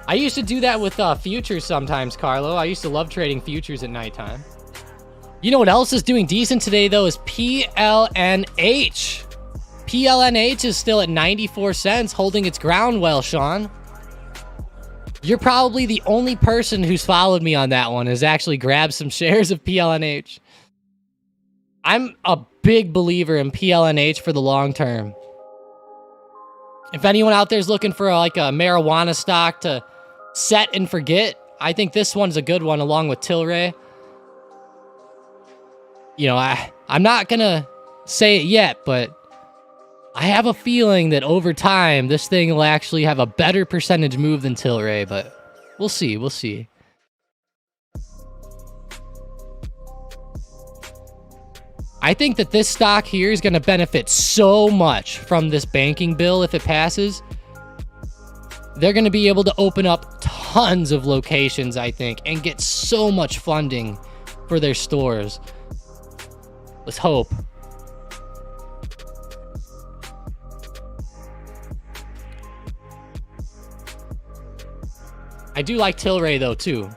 [SPEAKER 3] I used to do that with futures sometimes, Carlo. I used to love trading futures at nighttime. You know what else is doing decent today, though, is PLNH. PLNH is still at 94 cents, holding its ground well, Sean. You're probably the only person who's followed me on that one, has actually grabbed some shares of PLNH. I'm a big believer in PLNH for the long term. If anyone out there is looking for like a marijuana stock to set and forget, I think this one's a good one along with Tilray. You know, I'm not going to say it yet, but I have a feeling that over time, this thing will actually have a better percentage move than Tilray, but we'll see. We'll see. I think that this stock here is going to benefit so much from this banking bill if it passes. They're going to be able to open up tons of locations, I think, and get so much funding for their stores. Let's hope. I do like Tilray, though, too.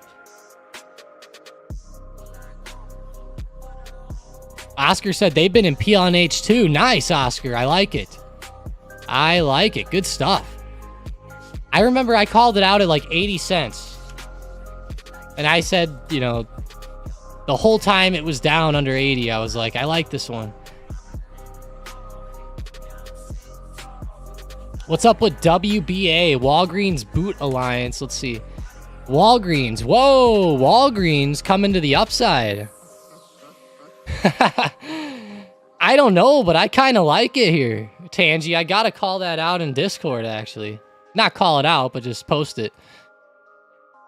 [SPEAKER 3] Oscar said they've been in PLNH too. Nice, Oscar. I like it. I like it. Good stuff. I remember I called it out at like 80 cents. And I said, you know, the whole time it was down under 80, I was like, I like this one. What's up with WBA? Walgreens Boot Alliance. Let's see. Walgreens. Whoa, Walgreens coming to the upside. I don't know, but I kind of like it here. Tangy, I gotta call that out in Discord, actually. Not call it out, but just post it.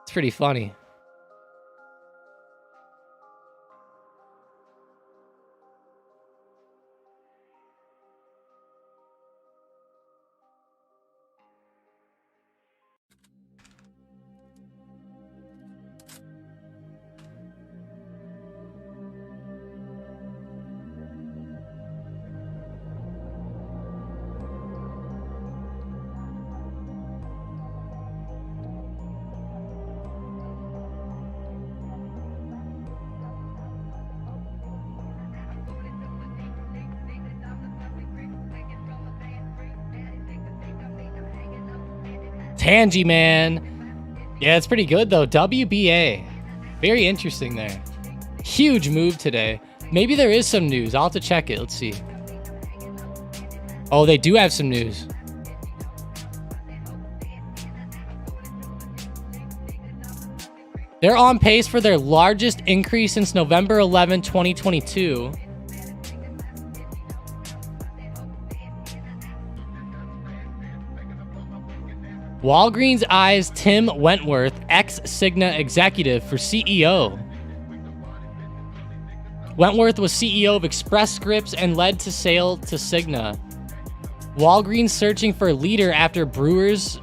[SPEAKER 3] It's pretty funny. Tangy, man. Yeah, it's pretty good, though. WBA. Very interesting there. Huge move today. Maybe there is some news. I'll have to check it. Let's see. Oh, they do have some news. They're on pace for their largest increase since November 11, 2022. Walgreens eyes Tim Wentworth, ex-Cigna executive, for CEO. Wentworth was CEO of Express Scripts and led to sale to Cigna. Walgreens searching for a leader after Brewers'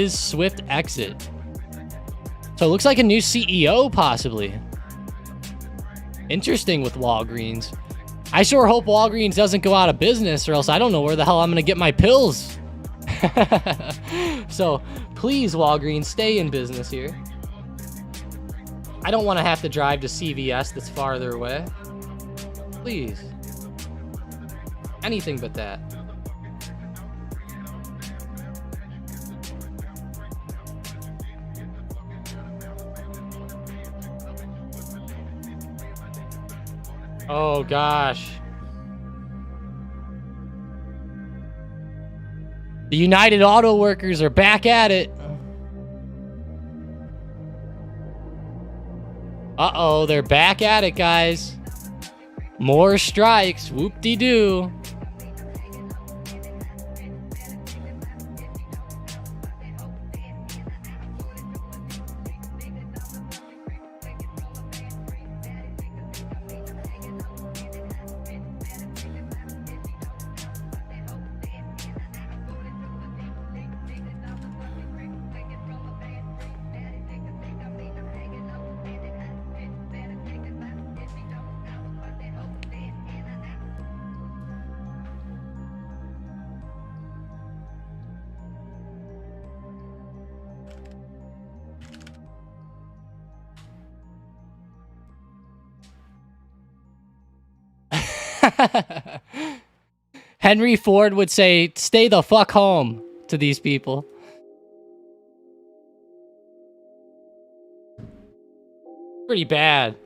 [SPEAKER 3] swift exit. So it looks like a new CEO, possibly. Interesting with Walgreens. I sure hope Walgreens doesn't go out of business, or else I don't know where the hell I'm going to get my pills. So please, Walgreens, stay in business here. I don't want to have to drive to CVS that's farther away. Please. Anything but that. Oh gosh. The United Auto Workers are back at it. Uh-oh, they're back at it, guys. More strikes. Whoop-de-doo. Henry Ford would say, stay the fuck home to these people. Pretty bad.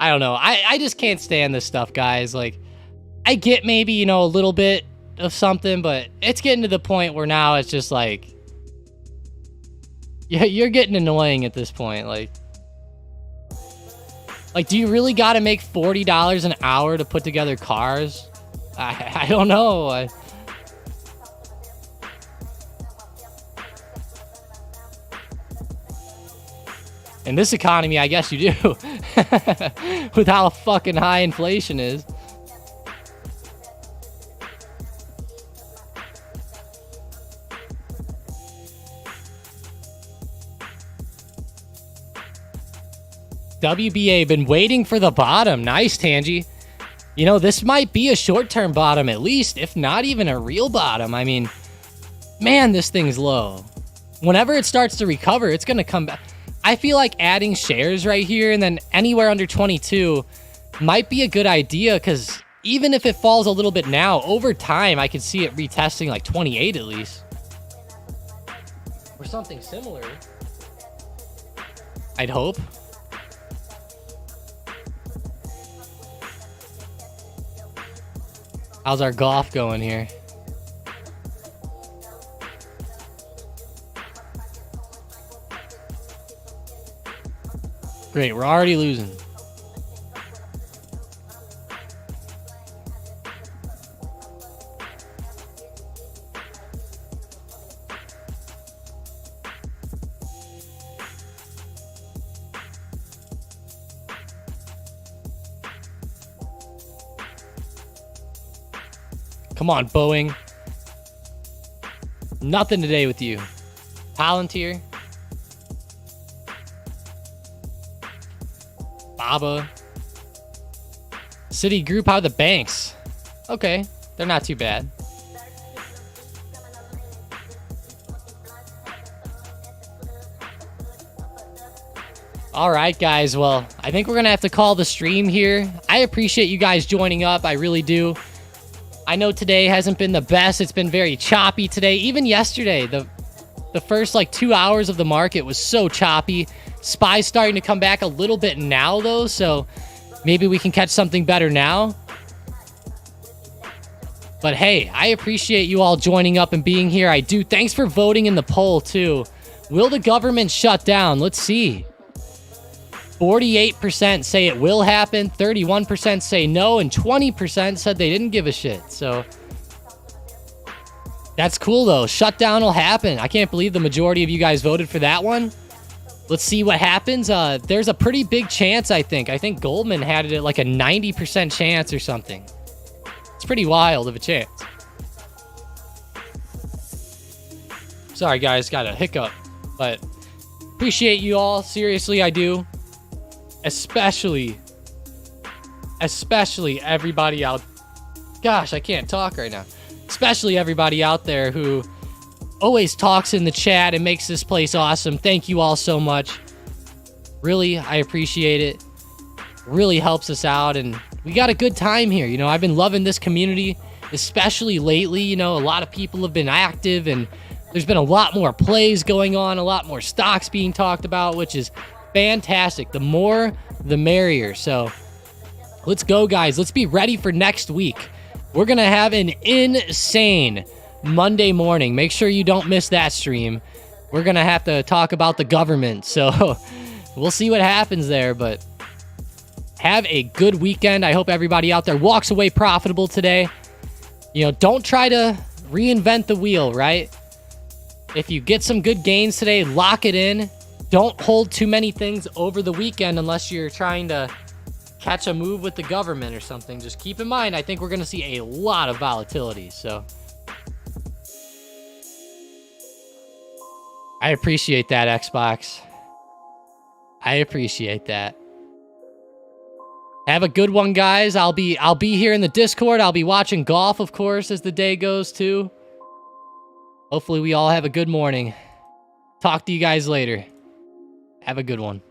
[SPEAKER 3] I don't know. I just can't stand this stuff, guys. Like, I get maybe, you know, a little bit of something, but it's getting to the point where now it's just like, yeah, you're getting annoying at this point. Like, do you really got to make $40 an hour to put together cars? I don't know. In this economy, I guess you do. With how fucking high inflation is. WBA, been waiting for the bottom. Nice, Tangy. You know, this might be a short-term bottom at least, if not even a real bottom. I mean, man, this thing's low. Whenever it starts to recover, it's going to come back. I feel like adding shares right here and then anywhere under 22 might be a good idea, because even if it falls a little bit now, over time, I could see it retesting like 28 at least. Or something similar. I'd hope. How's our golf going here? Great, we're already losing. Come on, Boeing. Nothing today with you. Palantir. Baba. Citigroup, how are the banks? Okay, they're not too bad. All right, guys. Well, I think we're going to have to call the stream here. I appreciate you guys joining up. I really do. I know today hasn't been the best. It's been very choppy today. Even yesterday, the first like 2 hours of the market was so choppy. SPY's starting to come back a little bit now, though, so maybe we can catch something better now. But hey, I appreciate you all joining up and being here. I do. Thanks for voting in the poll, too. Will the government shut down? Let's see. 48% say it will happen, 31% say no, and 20% said they didn't give a shit. So that's cool, though. Shutdown will happen. I can't believe the majority of you guys voted for that one. Let's see what happens. There's a pretty big chance, I think. I think Goldman had it at like a 90% chance or something. It's pretty wild of a chance. Sorry, guys. Got a hiccup. But appreciate you all. Seriously, I do. Especially everybody out. Gosh, I can't talk right now. Especially everybody out there who always talks in the chat and makes this place awesome. Thank you all so much. Really, I appreciate it. Really helps us out, and we got a good time here. You know, I've been loving this community, especially lately. You know, a lot of people have been active, and there's been a lot more plays going on, a lot more stocks being talked about, which is fantastic. The more, the merrier. So let's go, guys. Let's be ready for next week. We're going to have an insane Monday morning. Make sure you don't miss that stream. We're going to have to talk about the government. So we'll see what happens there, but have a good weekend. I hope everybody out there walks away profitable today. You know, don't try to reinvent the wheel, right? If you get some good gains today, lock it in. Don't hold too many things over the weekend unless you're trying to catch a move with the government or something. Just keep in mind, I think we're going to see a lot of volatility. So I appreciate that, Xbox. I appreciate that. Have a good one, guys. I'll be here in the Discord. I'll be watching golf, of course, as the day goes too. Hopefully we all have a good morning. Talk to you guys later. Have a good one.